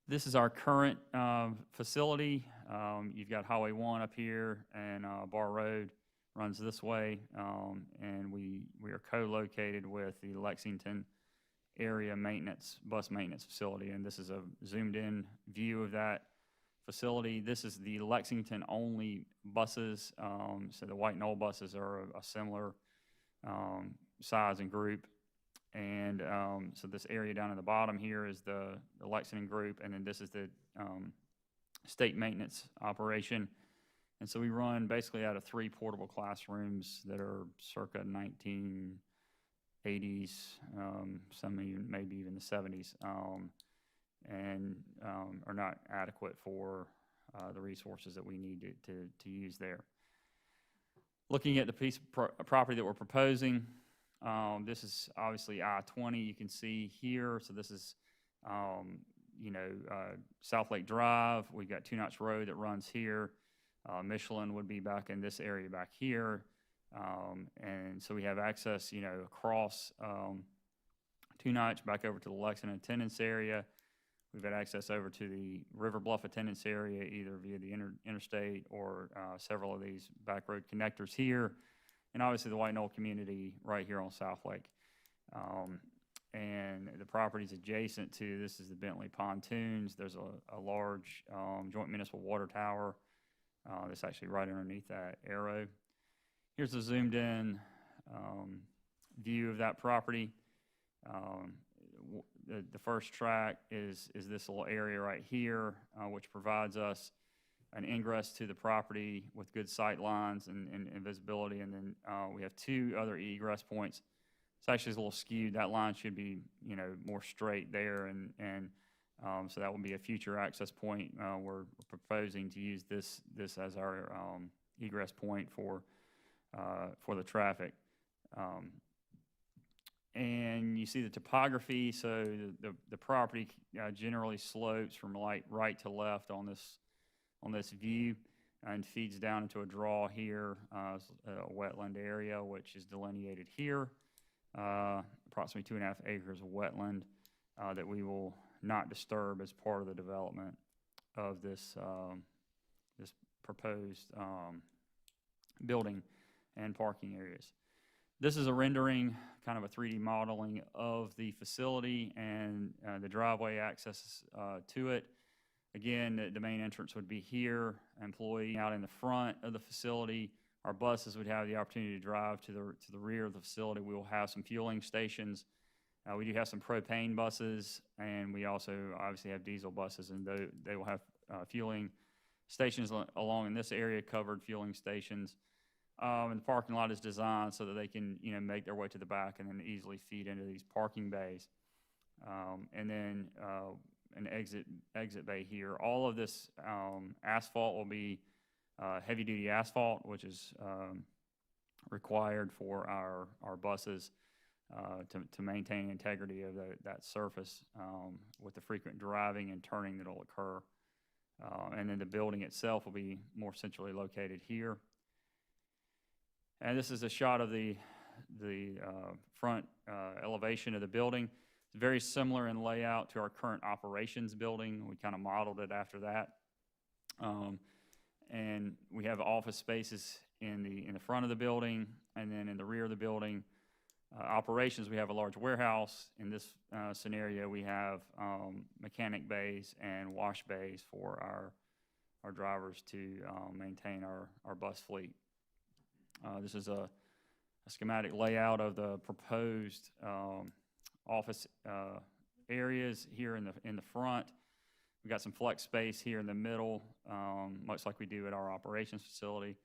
This is our current facility. You've got Highway 1 up here, and Bar Road runs this way, and we are co-located with the Lexington area bus maintenance facility, and this is a zoomed-in view of that facility. This is the Lexington-only buses, so the White Knoll buses are a similar size and group. And so this area down at the bottom here is the Lexington group, and then this is the state maintenance operation. And so we run basically out of 3 portable classrooms that are circa 1980 80s, some even, maybe even the 70s, and are not adequate for the resources that we need to use there. Looking at the piece of property that we're proposing, this is obviously I-20 you can see here. So this is, South Lake Drive. We've got Two Notch Road that runs here. Michelin would be back in this area back here. And so we have access, across Two Notch back over to the Lexington attendance area. We've got access over to the River Bluff attendance area, either via the interstate or several of these back road connectors here. And obviously the White Knoll community right here on South Lake. And the properties adjacent to this is the Bentley Pontoons. There's a large joint municipal water tower that's actually right underneath that arrow. Here's a zoomed in view of that property. The first track is this little area right here, which provides us an ingress to the property with good sight lines and visibility. And then we have two other egress points. It's actually a little skewed. That line should be, more straight there. And so that will be a future access point. We're proposing to use this as our egress point for the traffic. And you see the topography, so the property generally slopes from right to left on this view and feeds down into a draw here, a wetland area, which is delineated here, approximately 2.5 acres of wetland that we will not disturb as part of the development of this proposed building and parking areas. This is a rendering, kind of a 3D modeling of the facility and the driveway access to it. Again, the main entrance would be here, employee out in the front of the facility. Our buses would have the opportunity to drive to the rear of the facility. We will have some fueling stations. We do have some propane buses, and we also obviously have diesel buses, and they will have fueling stations along in this area, covered fueling stations. And the parking lot is designed so that they can, make their way to the back and then easily feed into these parking bays. And then an exit bay here. All of this asphalt will be heavy-duty asphalt, which is required for our buses to maintain integrity of that surface with the frequent driving and turning that will occur. And then the building itself will be more centrally located here. And this is a shot of the front elevation of the building. It's very similar in layout to our current operations building. We kind of modeled it after that. And we have office spaces in the front of the building, and then in the rear of the building. Operations, we have a large warehouse. In this scenario, we have mechanic bays and wash bays for our drivers to maintain our bus fleet. This is a schematic layout of the proposed office areas here in the front. We've got some flex space here in the middle, much like we do at our operations facility.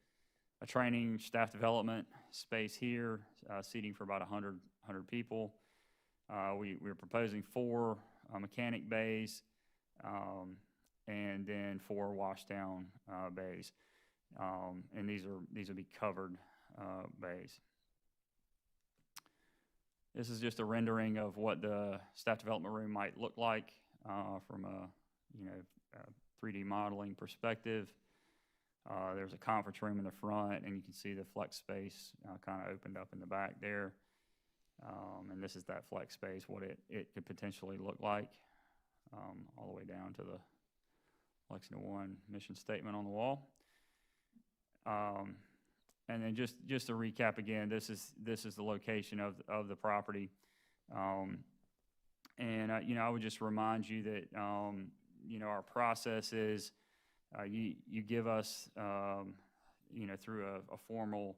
A training staff development space here, seating for about 100 people. We're proposing 4 mechanic bays and then 4 washdown bays. And these will be covered bays. This is just a rendering of what the staff development room might look like from a 3D modeling perspective. There's a conference room in the front, and you can see the flex space kind of opened up in the back there. And this is that flex space, what it could potentially look like, all the way down to the Lexington 1 mission statement on the wall. And then just to recap again, this is the location of the property. And I would just remind you that our process is you give us through a formal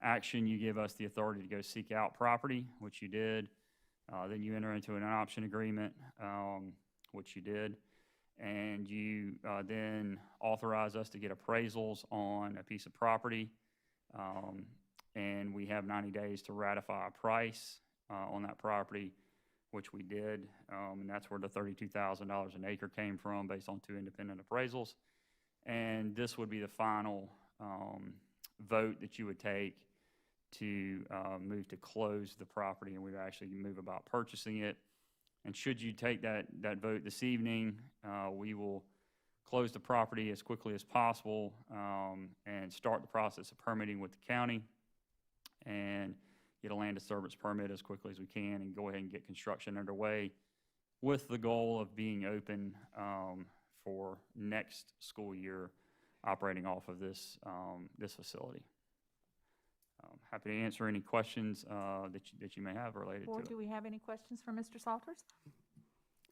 action, you give us the authority to go seek out property, which you did. Then you enter into an option agreement, which you did. And you then authorize us to get appraisals on a piece of property. And we have 90 days to ratify a price. on that property, which we did, and that's where the $32,000 an acre came from based on 2 independent appraisals. And this would be the final vote that you would take to move to close the property, and we'd actually move about purchasing it. And should you take that vote this evening, we will close the property as quickly as possible and start the process of permitting with the county and get a land disturbance permit as quickly as we can and go ahead and get construction underway with the goal of being open for next school year operating off of this facility. Happy to answer any questions that you may have related to Board, it. do we have any questions for Mr. Salters?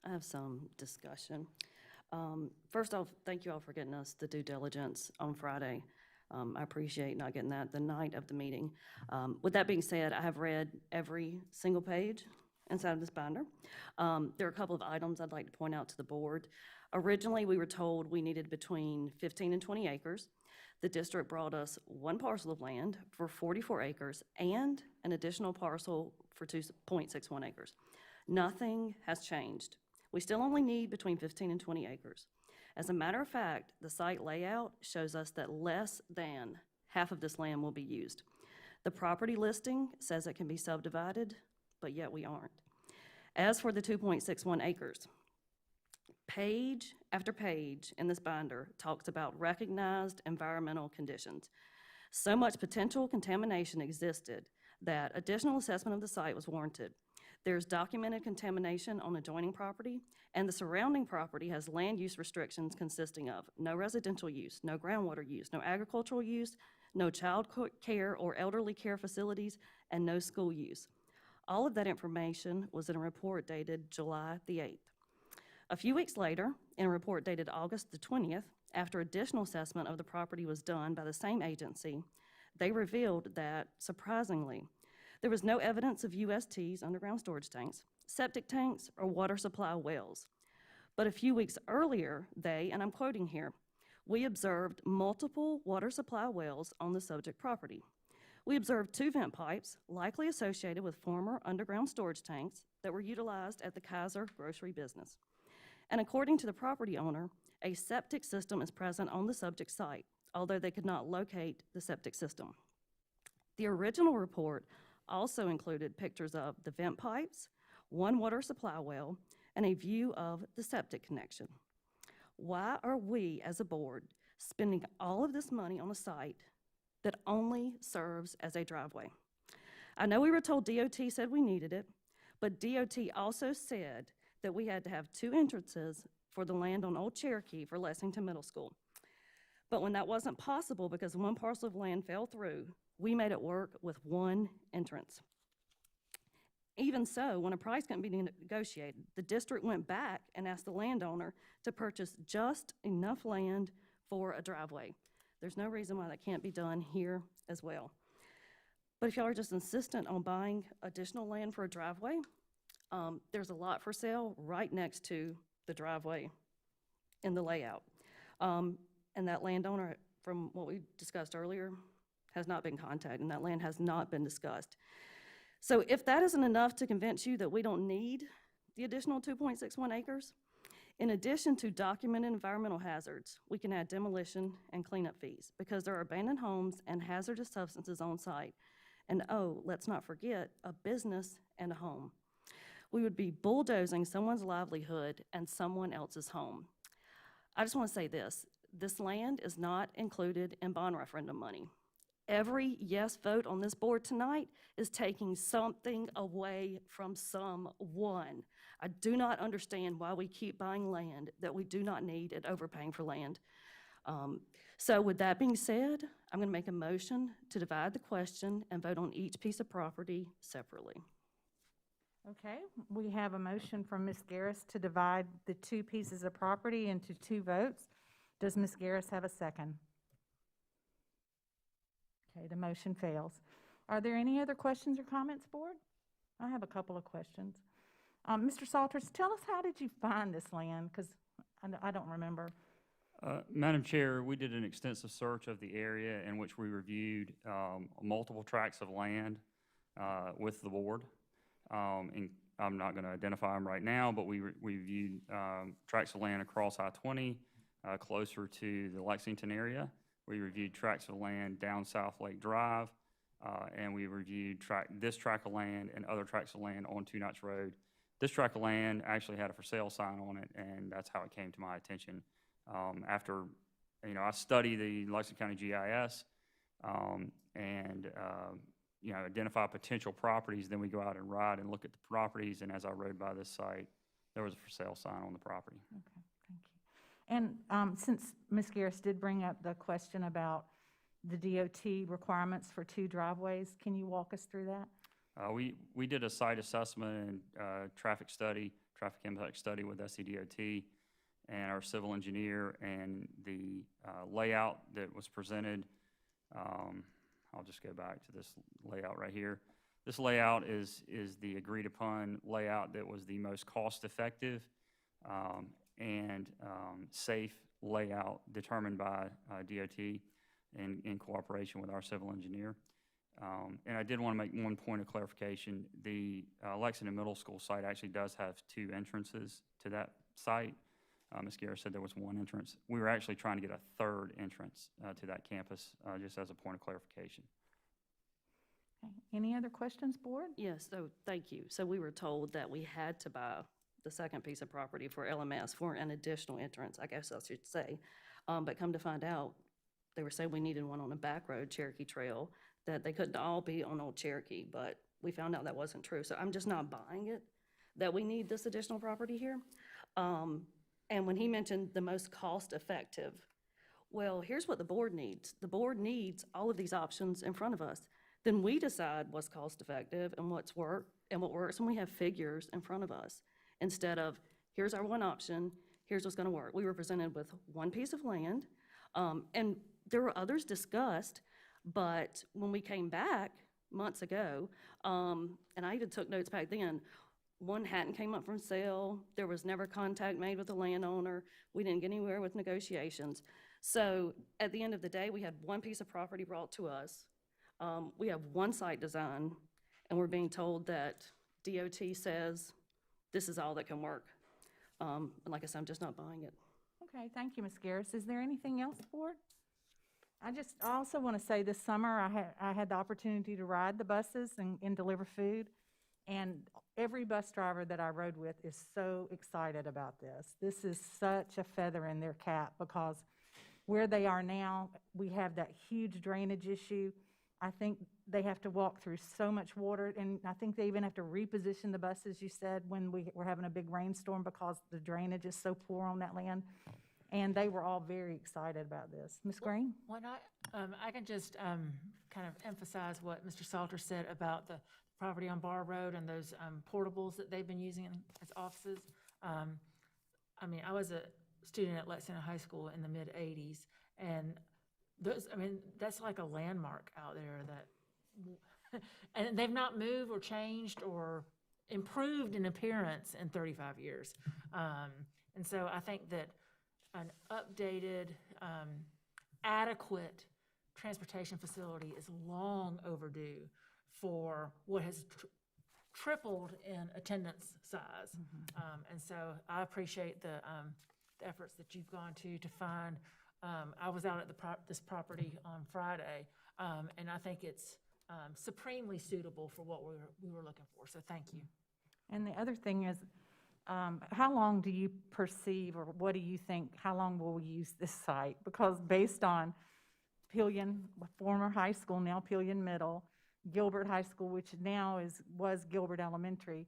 I have some discussion. First off, thank you all for getting us the due diligence on Friday. I appreciate not getting that the night of the meeting. With that being said, I have read every single page inside of this binder. There are a couple of items I'd like to point out to the board. Originally, we were told we needed between 15 and 20 acres. The district brought us one parcel of land for 44 acres and an additional parcel for 2.61 acres. Nothing has changed. We still only need between 15 and 20 acres. As a matter of fact, the site layout shows us that less than half of this land will be used. The property listing says it can be subdivided, but yet we aren't. As for the 2.61 acres, page after page in this binder talks about recognized environmental conditions. So much potential contamination existed that additional assessment of the site was warranted. There's documented contamination on adjoining property, and the surrounding property has land use restrictions consisting of no residential use, no groundwater use, no agricultural use, no child care or elderly care facilities, and no school use. All of that information was in a report dated July the 8th. A few weeks later, in a report dated August the 20th, after additional assessment of the property was done by the same agency, they revealed that, surprisingly, there was no evidence of USTs, underground storage tanks, septic tanks, or water supply wells. But a few weeks earlier, they, and I'm quoting here, we observed multiple water supply wells on the subject property. We observed 2 vent pipes, likely associated with former underground storage tanks that were utilized at the Kaiser grocery business. And according to the property owner, a septic system is present on the subject site, although they could not locate the septic system. The original report also included pictures of the vent pipes, 1 water supply well, and a view of the septic connection. Why are we, as a board, spending all of this money on a site that only serves as a driveway? I know we were told DOT said we needed it, but DOT also said that we had to have 2 entrances for the land on Old Cherokee for Lexington Middle School. But when that wasn't possible because 1 parcel of land fell through, we made it work with 1 entrance. Even so, when a price couldn't be negotiated, the district went back and asked the landowner to purchase just enough land for a driveway. There's no reason why that can't be done here as well. But if y'all are just insistent on buying additional land for a driveway, there's a lot for sale right next to the driveway in the layout. And that landowner, from what we discussed earlier, has not been contacted, and that land has not been discussed. So if that isn't enough to convince you that we don't need the additional 2.61 acres, in addition to documented environmental hazards, we can add demolition and cleanup fees because there are abandoned homes and hazardous substances on site. And oh, let's not forget, a business and a home. We would be bulldozing someone's livelihood and someone else's home. I just want to say this land is not included in bond referendum money. Every yes vote on this board tonight is taking something away from someone. I do not understand why we keep buying land that we do not need and overpaying for land. So with that being said, I'm going to make a motion to divide the question and vote on each piece of property separately. Okay, we have a motion from Ms. Garris to divide the 2 pieces of property into 2 votes. Does Ms. Garris have a second? Okay, the motion fails. Are there any other questions or comments, board? I have a couple of questions. Mr. Salters, tell us, how did you find this land? Because I don't remember. Madam Chair, we did an extensive search of the area in which we reviewed multiple tracts of land with the board. And I'm not going to identify them right now, but we reviewed tracts of land across I-20, closer to the Lexington area. We reviewed tracts of land down South Lake Drive, and we reviewed this tract of land and other tracts of land on Two Knots Road. This tract of land actually had a for sale sign on it, and that's how it came to my attention. After, I study the Lexington County GIS, and identify potential properties. Then we go out and ride and look at the properties, and as I rode by this site, there was a for sale sign on the property. Okay, thank you. And since Ms. Garris did bring up the question about the DOT requirements for 2 driveways, can you walk us through that? We did a site assessment and traffic impact study with SCDOT and our civil engineer, and the layout that was presented, I'll just go back to this layout right here. This layout is the agreed upon layout that was the most cost effective and safe layout determined by DOT in cooperation with our civil engineer. And I did want to make one point of clarification. The Lexington Middle School site actually does have 2 entrances to that site. Ms. Garris said there was 1 entrance. We were actually trying to get a 3rd entrance to that campus, just as a point of clarification. Okay. Any other questions, board? Yes, so thank you. So we were told that we had to buy the second piece of property for LMS for an additional entrance, I guess I should say. But come to find out, they were saying we needed one on a back road, Cherokee Trail, that they couldn't all be on Old Cherokee, but we found out that wasn't true. So I'm just not buying it, that we need this additional property here. And when he mentioned the most cost effective, well, here's what the board needs. The board needs all of these options in front of us. Then we decide what's cost effective and what works, and we have figures in front of us. Instead of, here's our one option, here's what's gonna work. We were presented with 1 piece of land, and there were others discussed, but when we came back months ago, and I even took notes back then, one hadn't came up for sale. There was never contact made with the landowner. We didn't get anywhere with negotiations. So at the end of the day, we had 1 piece of property brought to us. We have 1 site design, and we're being told that DOT says this is all that can work. And like I said, I'm just not buying it. Okay, thank you, Ms. Garris. Is there anything else, board? I also want to say this summer I had the opportunity to ride the buses and deliver food, and every bus driver that I rode with is so excited about this. This is such a feather in their cap, because where they are now, we have that huge drainage issue. I think they have to walk through so much water, and I think they even have to reposition the buses, you said, when we're having a big rainstorm, because the drainage is so poor on that land. And they were all very excited about this. Ms. Green? When I can just kind of emphasize what Mr. Salter said about the property on Bar Road and those portables that they've been using as offices. I mean, I was a student at Lexington High School in the mid-'80s, and those, I mean, that's like a landmark out there that, and they've not moved or changed or improved in appearance in 35 years. And so I think that an updated, adequate transportation facility is long overdue for what has tripled in attendance size. And so I appreciate the efforts that you've gone to find. I was out at this property on Friday, and I think it's supremely suitable for what we were looking for. So thank you. And the other thing is, how long do you perceive, or what do you think, how long will we use this site? Because based on Pillion, former high school, now Pillion Middle, Gilbert High School, which now was Gilbert Elementary,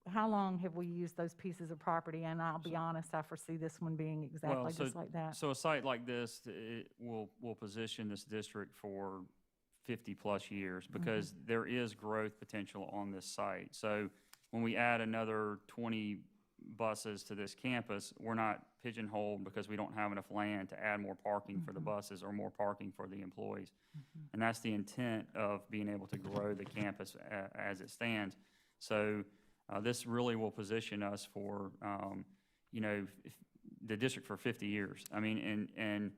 how long have we used those pieces of property? And I'll be honest, I foresee this one being exactly just like that. So a site like this, it will position this district for 50-plus years, because there is growth potential on this site. So when we add another 20 buses to this campus, we're not pigeonholed because we don't have enough land to add more parking for the buses or more parking for the employees. And that's the intent of being able to grow the campus as it stands. So this really will position us for, the district for 50 years. I mean, and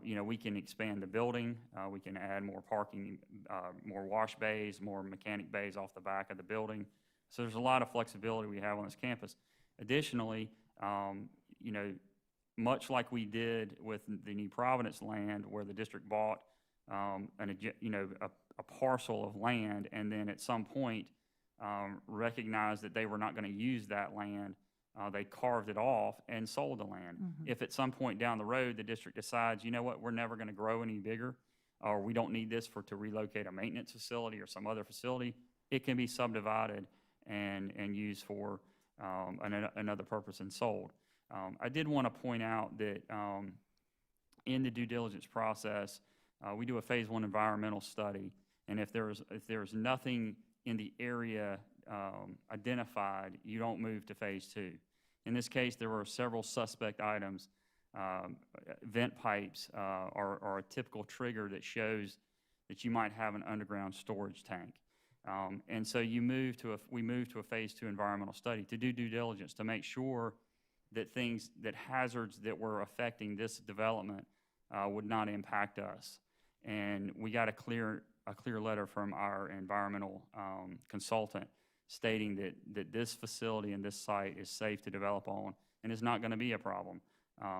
You know, we can expand the building, we can add more parking, more wash bays, more mechanic bays off the back of the building. So there's a lot of flexibility we have on this campus. Additionally, you know, much like we did with the New Providence land, where the district bought a parcel of land, and then at some point recognized that they were not going to use that land, they carved it off and sold the land. If at some point down the road the district decides, you know what, we're never going to grow any bigger, or we don't need this to relocate a maintenance facility or some other facility, it can be subdivided and used for another purpose and sold. I did want to point out that in the due diligence process, we do a phase 1 environmental study, and if there's nothing in the area identified, you don't move to phase 2. In this case, there were several suspect items. Vent pipes are a typical trigger that shows that you might have an underground storage tank. And so we move to a phase 2 environmental study to do due diligence to make sure that hazards that were affecting this development would not impact us. And we got a clear letter from our environmental consultant stating that this facility and this site is safe to develop on and is not going to be a problem.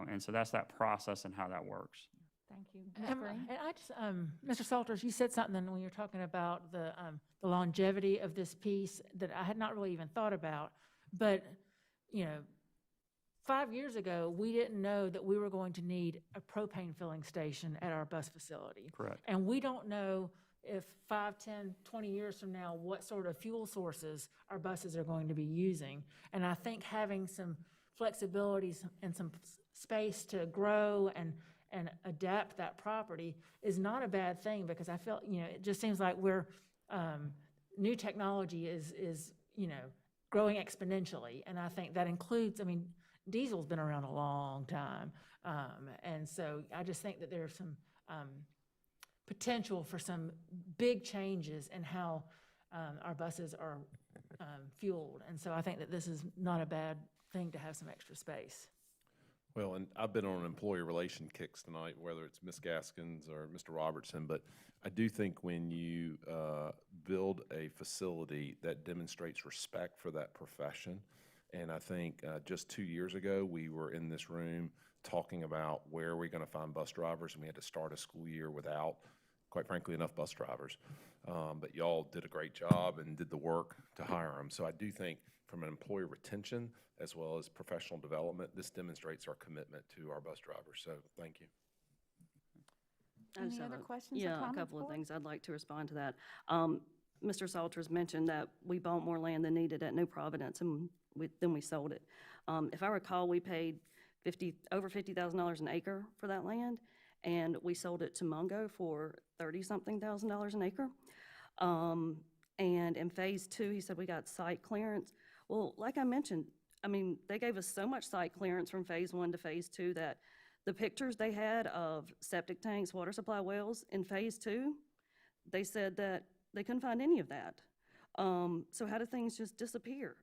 And so that's that process and how that works. Thank you. Ms. Green? And I just, Mr. Salters, you said something when you were talking about the longevity of this piece that I had not really even thought about. But, you know, 5 years ago, we didn't know that we were going to need a propane filling station at our bus facility. Correct. And we don't know if 5, 10, 20 years from now, what sort of fuel sources our buses are going to be using. And I think having some flexibility and some space to grow and adapt that property is not a bad thing, because I felt, you know, it just seems like new technology is, you know, growing exponentially. And I think that includes, I mean, diesel's been around a long time. And so I just think that there's some potential for some big changes in how our buses are fueled. And so I think that this is not a bad thing to have some extra space. Well, and I've been on employee relation kicks tonight, whether it's Ms. Gaskins or Mr. Robertson, but I do think when you build a facility that demonstrates respect for that profession, and I think just 2 years ago, we were in this room talking about where we're going to find bus drivers, and we had to start a school year without, quite frankly, enough bus drivers. But y'all did a great job and did the work to hire them. So I do think from an employee retention as well as professional development, this demonstrates our commitment to our bus drivers. So thank you. Any other questions or Yeah, a comments, couple of board? things I'd like to respond to that. Mr. Salters mentioned that we bought more land than needed at New Providence, and then we sold it. If I recall, we paid over $50,000 an acre for that land, and we sold it to Mungo for $30-something thousand an acre. And in phase 2, he said we got site clearance. Well, like I mentioned, I mean, they gave us so much site clearance from phase 1 to phase 2 that the pictures they had of septic tanks, water supply wells in phase 2, they said that they couldn't find any of that. So how do things just disappear?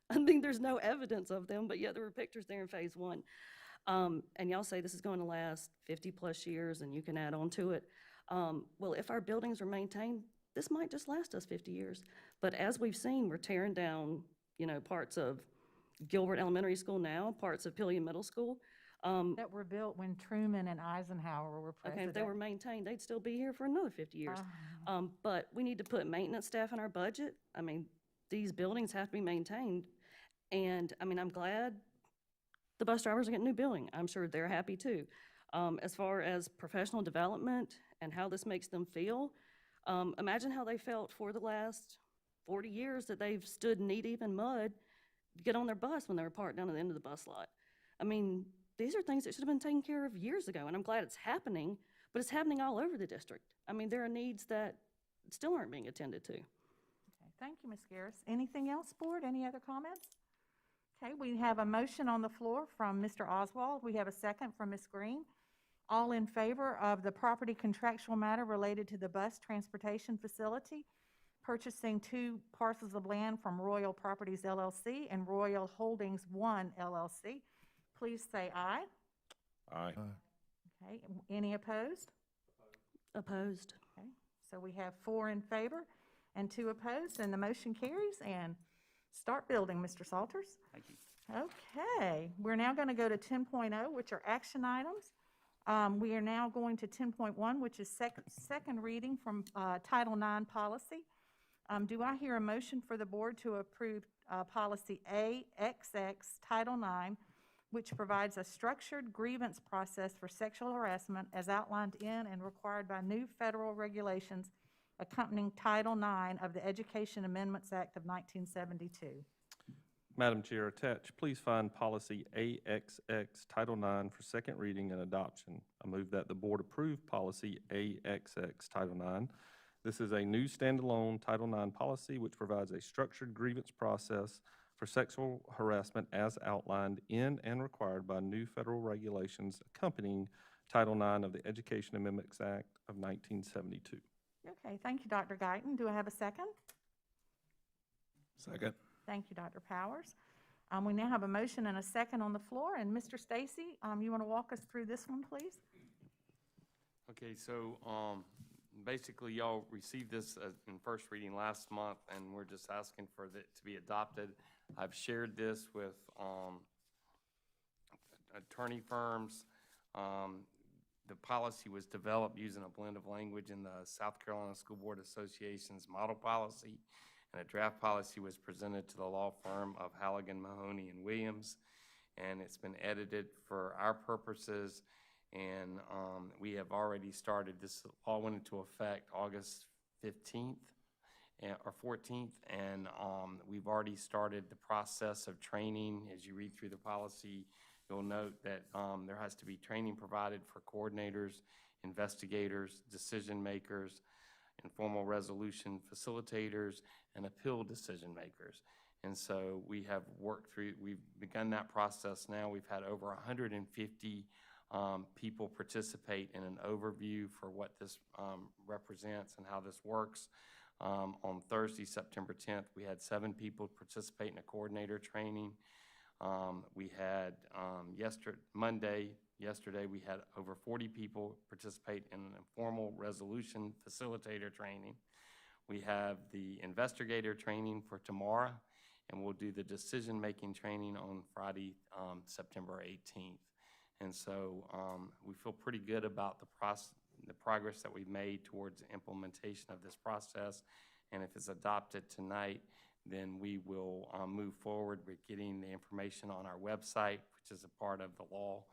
I mean, there's no evidence of them, but yet there were pictures there in phase 1. And y'all say this is going to last 50-plus years and you can add on to it. Well, if our buildings are maintained, this might just last us 50 years. But as we've seen, we're tearing down, you know, parts of Gilbert Elementary School now, parts of Pillion Middle School. That were built when Truman and Eisenhower were Okay, president. if they were maintained, they'd still be here for another 50 years. But we need to put maintenance staff in our budget. I mean, these buildings have to be maintained. And, I mean, I'm glad the bus drivers are getting a new building. I'm sure they're happy too. As far as professional development and how this makes them feel, imagine how they felt for the last 40 years that they've stood knee-deep in mud to get on their bus when they were parked down at the end of the bus lot. I mean, these are things that should have been taken care of years ago, and I'm glad it's happening, but it's happening all over the district. I mean, there are needs that still aren't being attended to. Okay, thank you, Ms. Garris. Anything else, board? Any other comments? Okay, we have a motion on the floor from Mr. Oswald. We have a second from Ms. Green. All in favor of the property contractual matter related to the bus transportation facility, purchasing 2 parcels of land from Royal Properties LLC and Royal Holdings 1 LLC, please say aye. Aye. Okay, any opposed? Opposed? Okay, so we have 4 in favor and 2 opposed, and the motion carries. And start building, Mr. Salters. Thank you. Okay, we're now going to go to 10.0, which are action items. We are now going to 10.1, which is second reading from Title IX policy. Do I hear a motion for the board to approve policy AXX Title IX, which provides a structured grievance process for sexual harassment as outlined in and required by new federal regulations accompanying Title IX of the Education Amendments Act of 1972? Madam Chair, attached, please find policy AXX Title IX for second reading and adoption. I move that the board approve policy AXX Title IX. This is a new standalone Title IX policy which provides a structured grievance process for sexual harassment as outlined in and required by new federal regulations accompanying Title IX of the Education Amendments Act of 1972. Okay, thank you, Dr. Guyton. Do I have a second? Second. Thank you, Dr. Powers. We now have a motion and a second on the floor, and Mr. Stacy, you want to walk us through this one, please? Okay, so basically y'all received this in first reading last month, and we're just asking for it to be adopted. I've shared this with attorney firms. The policy was developed using a blend of language in the South Carolina School Board Association's model policy, and a draft policy was presented to the law firm of Halligan, Mahoney, and Williams, and it's been edited for our purposes, and we have already started. This all went into effect August 15th or 14th, and we've already started the process of training. As you read through the policy, you'll note that there has to be training provided for coordinators, investigators, decision makers, informal resolution facilitators, and appeal decision makers. And so we have worked through, we've begun that process now. We've had over 150 people participate in an overview for what this represents and how this works. On Thursday, September 10th, we had 7 people participate in a coordinator training. We had yesterday, we had over 40 people participate in an informal resolution facilitator training. We have the investigator training for tomorrow, and we'll do the decision-making training on Friday, September 18th. And so we feel pretty good about the progress that we've made towards the implementation of this process. And if it's adopted tonight, then we will move forward with getting the information on our website, which is a part of the law,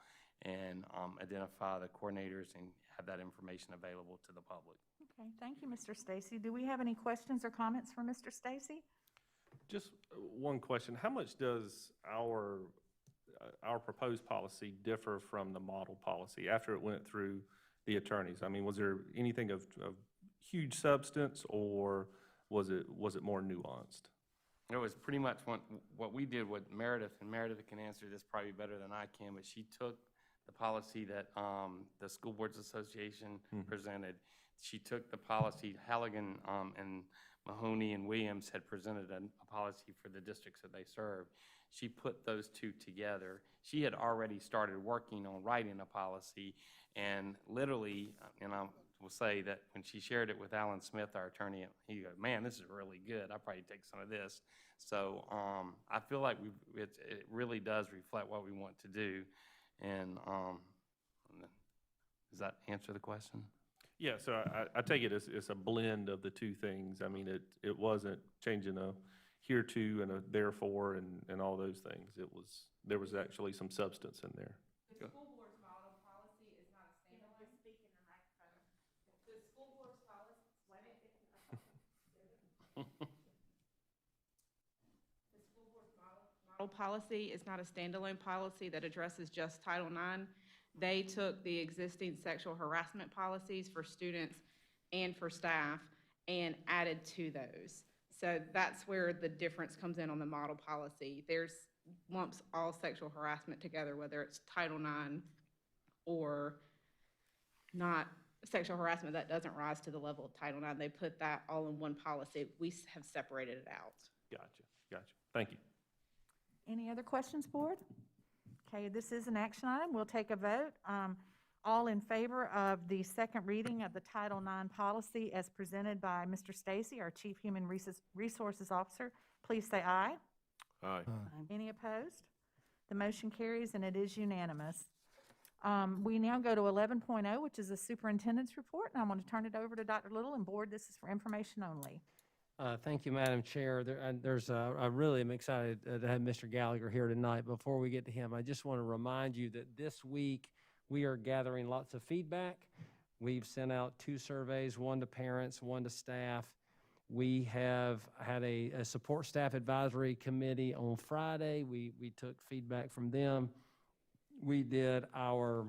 and identify the coordinators and have that information available to the public. Okay, thank you, Mr. Stacy. Do we have any questions or comments for Mr. Stacy? Just one question. How much does our proposed policy differ from the model policy after it went through the attorneys? I mean, was there anything of huge substance, or was it more nuanced? It was pretty much what we did with Meredith, and Meredith can answer this probably better than I can, but she took the policy that the School Boards Association presented. She took the policy, Halligan and Mahoney and Williams had presented a policy for the districts that they serve. She put those two together. She had already started working on writing a policy, and literally, and I will say that when she shared it with Alan Smith, our attorney, he goes, "Man, this is really good. I'll probably take some of this." So I feel like it really does reflect what we want to do. And does that answer the question? Yeah, so I take it it's a blend of the two things. I mean, it wasn't changing a hereto and a therefore and all those things. There was actually some substance in there. The school board's model policy is not a standalone. Speak in the microphone. The school board's policy. The school board's model policy is not a standalone policy that addresses just Title IX. They took the existing sexual harassment policies for students and for staff and added to those. So that's where the difference comes in on the model policy. There's lumps all sexual harassment together, whether it's Title IX or not sexual harassment that doesn't rise to the level of Title IX. They put that all in one policy. We have separated it out. Gotcha. Thank you. Any other questions, board? Okay, this is an action item. We'll take a vote. All in favor of the second reading of the Title IX policy as presented by Mr. Stacy, our Chief Human Resources Officer, please say aye. Aye. Any opposed? The motion carries and it is unanimous. We now go to 11.0, which is the superintendent's report, and I'm going to turn it over to Dr. Little and board. This is for information only. Thank you, Madam Chair. I really am excited to have Mr. Gallagher here tonight. Before we get to him, I just want to remind you that this week we are gathering lots of feedback. We've sent out 2 surveys, one to parents, one to staff. We have had a support staff advisory committee on Friday. We took feedback from them. We did our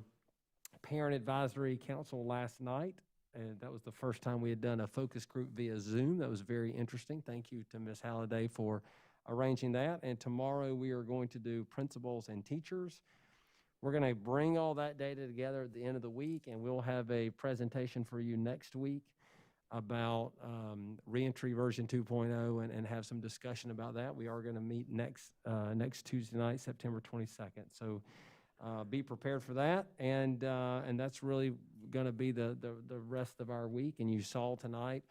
parent advisory council last night, and that was the first time we had done a focus group via Zoom. That was very interesting. Thank you to Ms. Halliday for arranging that. And tomorrow we are going to do principals and teachers. We're going to bring all that data together at the end of the week, and we'll have a presentation for you next week about reentry version 2.0 and have some discussion about that. We are going to meet next Tuesday night, September 22nd. So be prepared for that, and that's really going to be the rest of our week. And you saw tonight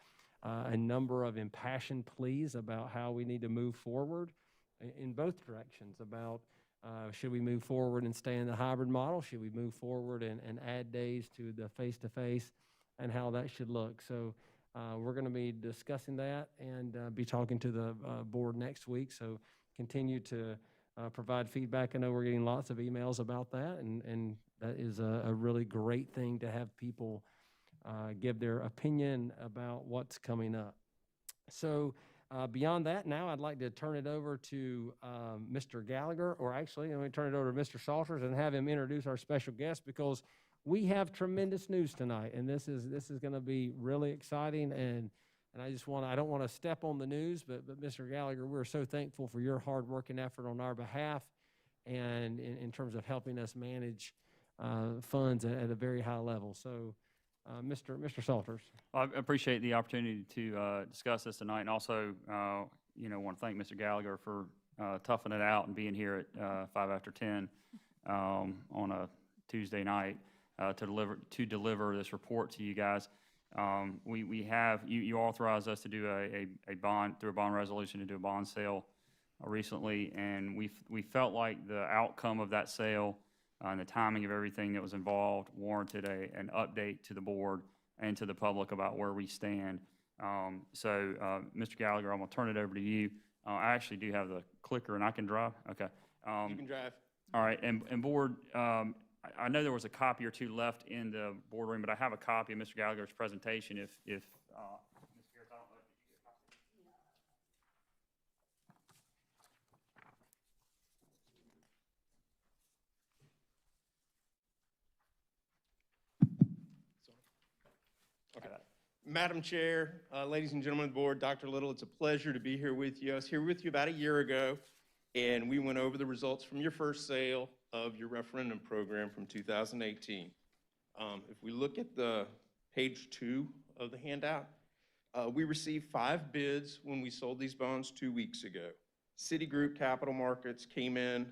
a number of impassioned pleas about how we need to move forward in both directions about should we move forward and stay in the hybrid model? Should we move forward and add days to the face-to-face and how that should look? So we're going to be discussing that and be talking to the board next week. So continue to provide feedback. I know we're getting lots of emails about that, and that is a really great thing to have people give their opinion about what's coming up. So beyond that, now I'd like to turn it over to Mr. Gallagher, or actually, let me turn it over to Mr. Salters and have him introduce our special guest, because we have tremendous news tonight, and this is going to be really exciting. And I don't want to step on the news, but Mr. Gallagher, we're so thankful for your hard work and effort on our behalf, and in terms of helping us manage funds at a very high level. So. Mr. Salters. I appreciate the opportunity to discuss this tonight, and also, want to thank Mr. Gallagher for toughing it out and being here at 5 after 10 on a Tuesday night to deliver this report to you guys. We have you authorized us to do a bond through a bond resolution to do a bond sale recently, and we felt like the outcome of that sale. And the timing of everything that was involved warranted an update to the board and to the public about where we stand. Mr. Gallagher, I'm going to turn it over to you. I actually do have the clicker, and I can drive? Okay. You can drive. All right. And board, I know there was a copy or two left in the boardroom, but I have a copy of Mr. Gallagher's presentation if Ms. Garrett, I don't know if you get a copy. Okay. Madam Chair, ladies and gentlemen of the board, Dr. Little, it's a pleasure to be here with you. I was here with you about a year ago, and we went over the results from your first sale of your referendum program from 2018. If we look at the page 2 of the handout, we received 5 bids when we sold these bonds 2 weeks ago. Citigroup Capital Markets came in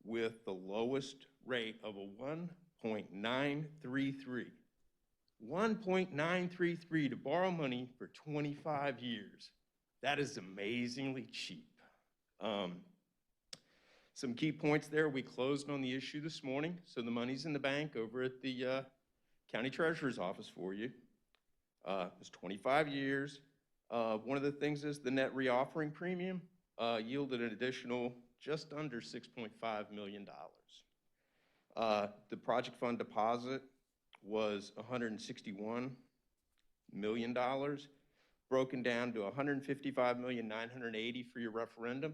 with the lowest rate of a 1.933. 1.933 to borrow money for 25 years. That is amazingly cheap. Some key points there. We closed on the issue this morning, so the money's in the bank over at the county treasurer's office for you. It was 25 years. One of the things is the net reoffering premium yielded an additional just under $6.5 million. The project fund deposit was $161 million, broken down to $155,980,000 for your referendum.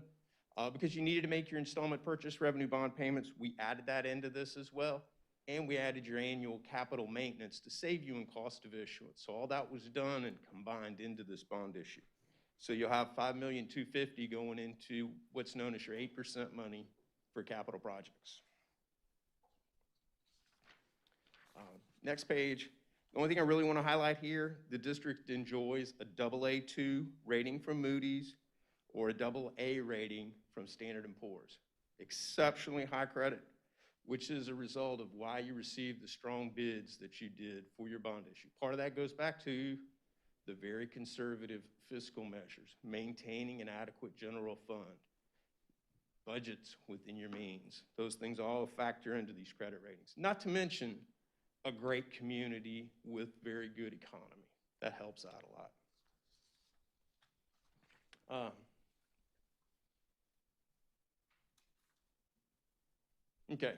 Because you needed to make your installment purchase revenue bond payments, we added that into this as well, and we added your annual capital maintenance to save you in cost of issuance. So all that was done and combined into this bond issue. So you'll have $5,250,000 going into what's known as your 8% money for capital projects. Next page. The only thing I really want to highlight here, the district enjoys a AA2 rating from Moody's or a AA rating from Standard & Poor's. Exceptionally high credit. which is a result of why you received the strong bids that you did for your bond issue. Part of that goes back to the very conservative fiscal measures, maintaining an adequate general fund, budgets within your means. Those things all factor into these credit ratings. Not to mention a great community with very good economy. That helps out a lot. Okay.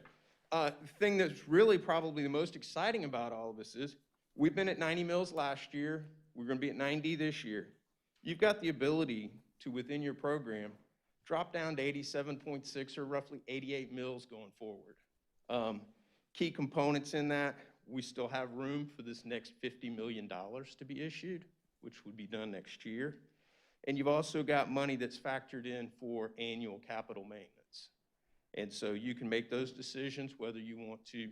The thing that's really probably the most exciting about all of this is we've been at 90 mills last year. We're going to be at 90 this year. You've got the ability to, within your program, drop down to 87.6 or roughly 88 mills going forward. Key components in that, we still have room for this next $50 million to be issued, which would be done next year. And you've also got money that's factored in for annual capital maintenance. And so you can make those decisions whether you want to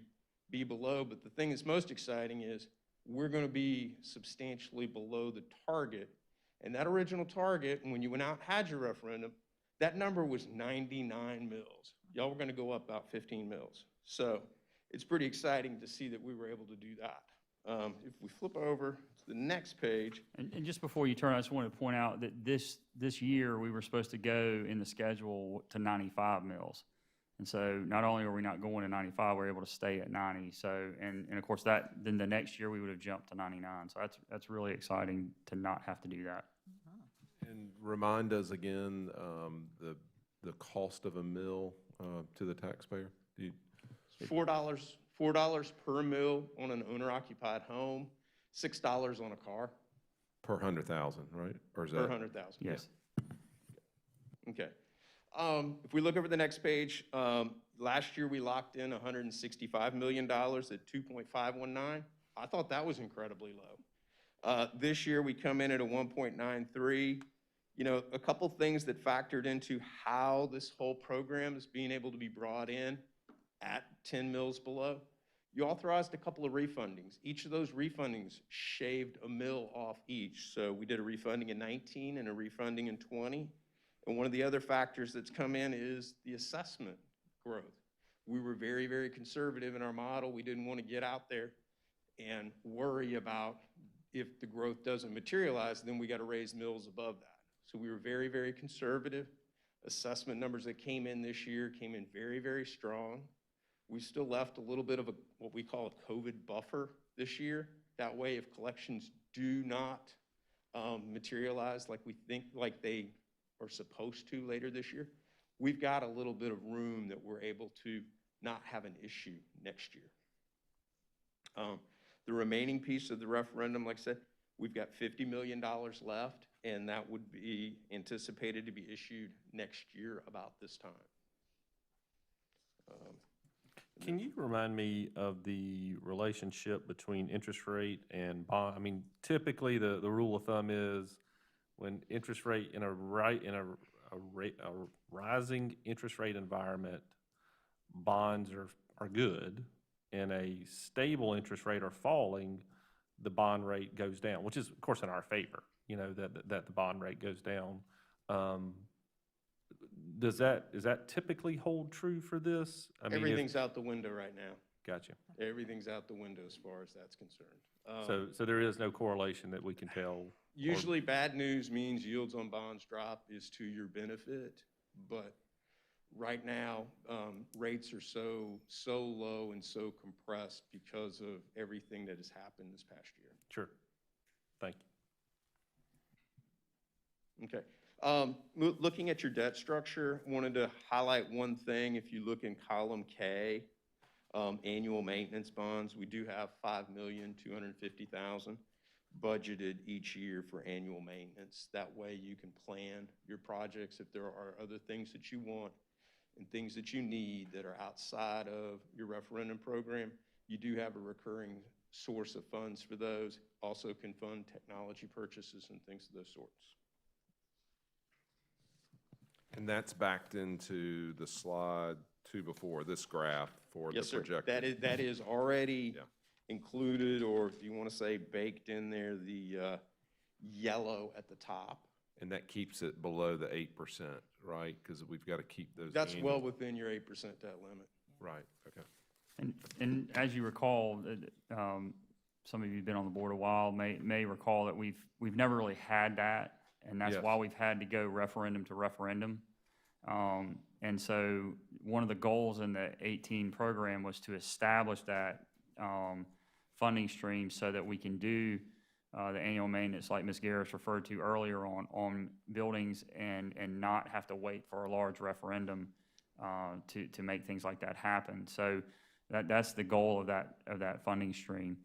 be below, but the thing that's most exciting is we're going to be substantially below the target. And that original target, when you went out and had your referendum, that number was 99 mills. Y'all were going to go up about 15 mills. So it's pretty exciting to see that we were able to do that. If we flip over to the next page. And just before you turn, I just want to point out that this year, we were supposed to go in the schedule to 95 mills. And so not only are we not going to 95, we're able to stay at 90. So, and of course then the next year we would have jumped to 99. So that's really exciting to not have to do that. And remind us again, the cost of a mill to the taxpayer? $4 per mill on an owner-occupied home, $6 on a car. Per 100,000, right? Or is Per that? 100,000. Yes. Okay. If we look over the next page, last year we locked in $165 million at 2.519. I thought that was incredibly low. This year we come in at a 1.93. You know, a couple things that factored into how this whole program is being able to be brought in at 10 mills below. You authorized a couple of refundings. Each of those refundings shaved a mill off each. So we did a refunding in 19 and a refunding in 20. And one of the other factors that's come in is the assessment growth. We were very, very conservative in our model. We didn't want to get out there and worry about if the growth doesn't materialize, then we got to raise mills above that. So we were very, very conservative. Assessment numbers that came in this year came in very, very strong. We still left a little bit of what we call a COVID buffer this year. That way, if collections do not materialize like we think, like they are supposed to later this year, we've got a little bit of room that we're able to not have an issue next year. The remaining piece of the referendum, like I said, we've got $50 million left, and that would be anticipated to be issued next year about this time. Can you remind me of the relationship between interest rate and bond? I mean, typically the rule of thumb is when interest rate in a rising interest rate environment, bonds are good. In a stable interest rate or falling, the bond rate goes down, which is of course in our favor, you know, that the bond rate goes down. Does that typically hold true for this? I mean, everything's out the window right now. Gotcha. Everything's out the window as far as that's concerned. So there is no correlation that we can tell? Usually bad news means yields on bonds drop is to your benefit, but right now, rates are so low and so compressed because of everything that has happened this past year. Sure. Thank you. Okay. Looking at your debt structure, wanted to highlight one thing. If you look in column K, annual maintenance bonds, we do have $5,250,000 budgeted each year for annual maintenance. That way you can plan your projects if there are other things that you want and things that you need that are outside of your referendum program. You do have a recurring source of funds for those. Also can fund technology purchases and things of those sorts. And that's backed into the slide 2 before, this graph for Yes, the projected. sir. That is already included, or if you want to say baked in there, the yellow at the top. And that keeps it below the 8%, right? Because we've got to keep those. That's annual. well within your 8% debt limit. Right, okay. And as you recall, some of you who've been on the board a while may recall that we've never really had that, and that's Yes. why we've had to go referendum to referendum. And so one of the goals in the 18 program was to establish that funding stream so that we can do the annual maintenance like Ms. Garris referred to earlier on buildings and not have to wait for a large referendum to make things like that happen. So that's the goal of that funding stream.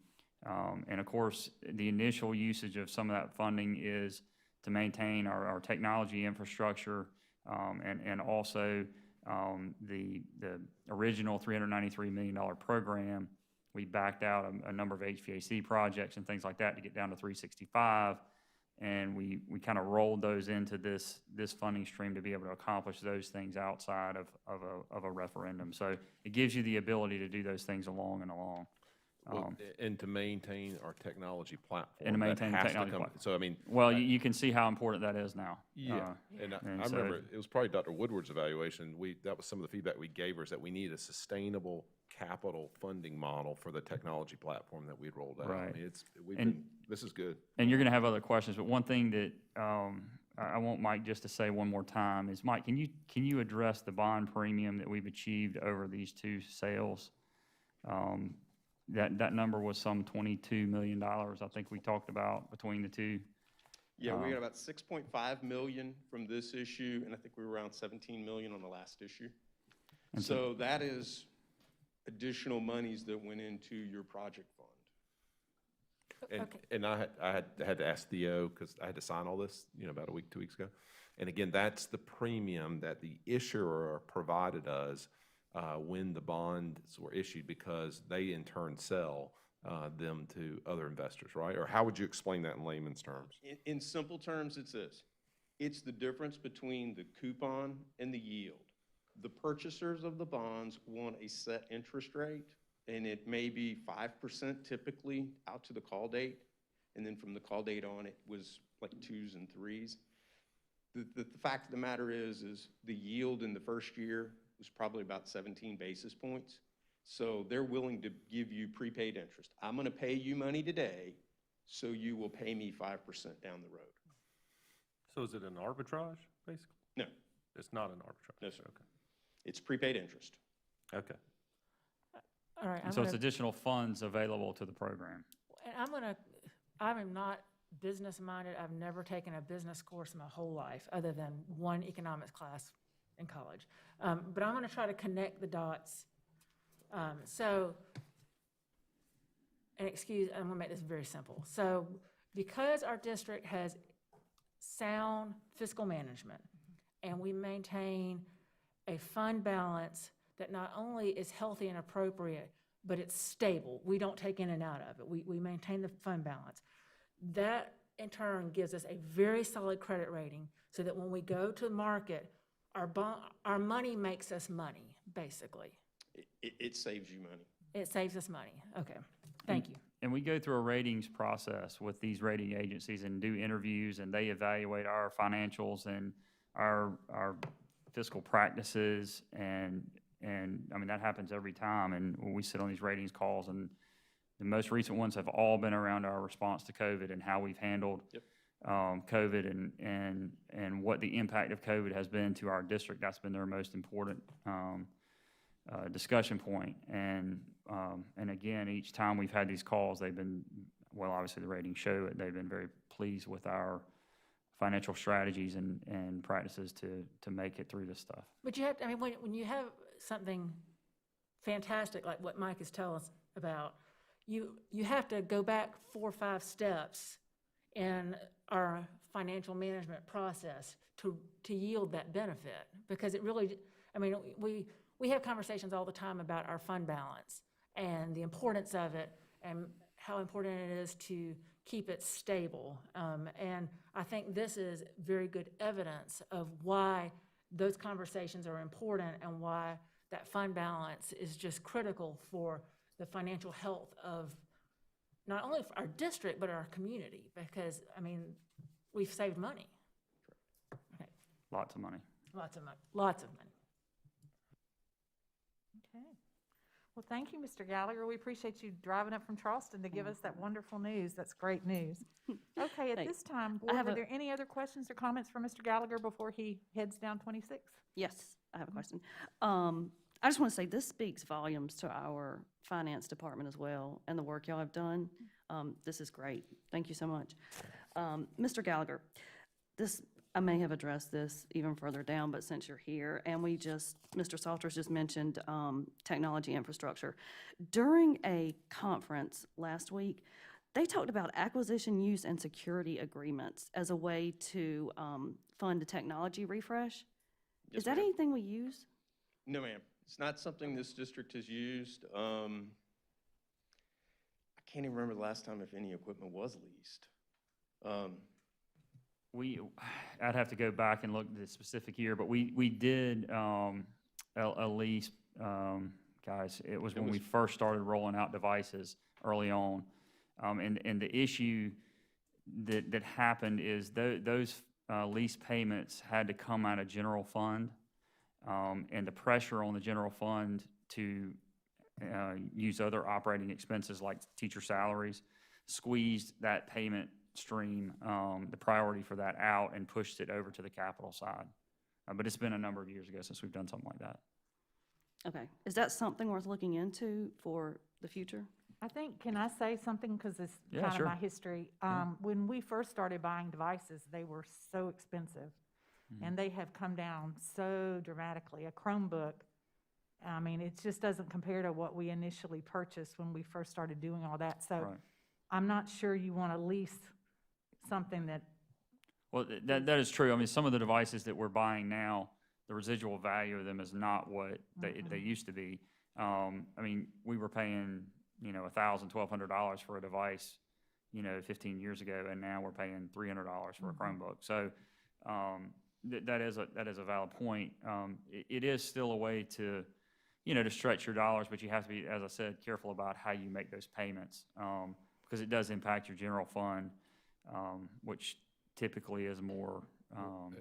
And of course, the initial usage of some of that funding is to maintain our technology infrastructure, and also the original $393 million program. We backed out a number of HVAC projects and things like that to get down to 365, and we kind of rolled those into this funding stream to be able to accomplish those things outside of a referendum. So it gives you the ability to do those things along and along. Well, and to maintain our technology platform. And to maintain the that has to technology come- platform. So, I mean. Well, you can see how important that is now. Yeah, and I so- remember, it was probably Dr. Woodward's evaluation, that was some of the feedback we gave her, is that we need a sustainable capital funding model for the technology platform that we'd rolled out. Right. I mean, And- this is good. And you're going to have other questions, but one thing that I want Mike just to say one more time is, Mike, can you address the bond premium that we've achieved over these two sales? That number was some $22 million, I think we talked about between the two. Yeah, we got about 6.5 million from this issue, and I think we were around 17 million on the last issue. And So that is additional monies that went into your project fund. And I had to ask Theo, because I had to sign all this, about 2 weeks ago. And again, that's the premium that the issuer provided us when the bonds were issued, because they in turn sell them to other investors, right? Or how would you explain that in layman's terms? In simple terms, it's this. It's the difference between the coupon and the yield. The purchasers of the bonds want a set interest rate, and it may be 5% typically out to the call date. And then from the call date on, it was like 2s and 3s. The fact of the matter is the yield in the first year was probably about 17 basis points. So they're willing to give you prepaid interest. I'm going to pay you money today, so you will pay me 5% down the road. So is it an arbitrage, basically? No. It's not an arbitrage? No, sir. Okay. It's prepaid interest. Okay. All right. And so it's additional funds available to the program. And I'm not business-minded. I've never taken a business course in my whole life, other than one economics class in college. But I'm going to try to connect the dots. I'm going to make this very simple. So because our district has sound fiscal management, and we maintain a fund balance that not only is healthy and appropriate, but it's stable. We don't take in and out of it. We maintain the fund balance. That, in turn, gives us a very solid credit rating, so that when we go to market, our money makes us money, basically. It saves you money. It saves us money. Okay, thank you. And we go through a ratings process with these rating agencies and do interviews, and they evaluate our financials and our fiscal practices, and I mean, that happens every time. And when we sit on these ratings calls, and the most recent ones have all been around our response to COVID and how we've handled COVID and what the impact of COVID has been to our district. That's been their most important discussion point. And again, each time we've had these calls, they've been, well, obviously the ratings show it, they've been very pleased with our financial strategies and practices to make it through this stuff. But you have to, I mean, when you have something fantastic like what Mike is telling us about, you have to go back 4 or 5 steps in our financial management process to yield that benefit, because it really, I mean, we have conversations all the time about our fund balance and the importance of it and how important it is to keep it stable. And I think this is very good evidence of why those conversations are important and why that fund balance is just critical for the financial health of not only our district, but our community, because, I mean, we've saved money. Okay. Lots of money. Lots of money. Lots of money. Okay. Well, thank you, Mr. Gallagher. We appreciate you driving up from Charleston to give us that wonderful news. That's great news. Okay, at Thanks. this time, I Board, have are a- there any other questions or comments for Mr. Gallagher before he heads down 26? Yes, I have a question. I just want to say this speaks volumes to our finance department as well and the work y'all have done. This is great. Thank you so much. Mr. Gallagher, I may have addressed this even further down, but since you're here, and Mr. Salters just mentioned technology infrastructure. During a conference last week, they talked about acquisition, use, and security agreements as a way to fund a technology refresh. Yes, Is that ma'am. anything we use? No, ma'am. It's not something this district has used. I can't even remember the last time if any equipment was leased. I'd have to go back and look at the specific year, but we did a lease, guys. It was when we first started rolling out devices early on. And the issue that happened is those lease payments had to come out of general fund. And the pressure on the general fund to use other operating expenses like teacher salaries squeezed that payment stream, the priority for that out, and pushed it over to the capital side. But it's been a number of years ago since we've done something like that. Okay. Is that something worth looking into for the future? I think, can I say something, because it's Yeah, kind sure. of my history? When we first started buying devices, they were so expensive, and they have come down so dramatically. A Chromebook, I mean, it just doesn't compare to what we initially purchased when we first started doing all that. So Right. I'm not sure you want to lease something that, Well, that is true. I mean, some of the devices that we're buying now, the residual value of them is not what they used to be. I mean, we were paying, $1,000, $1,200 for a device, 15 years ago, and now we're paying $300 for a Chromebook. So that is a valid point. It is still a way to, to stretch your dollars, but you have to be, as I said, careful about how you make those payments, because it does impact your general fund, which typically is more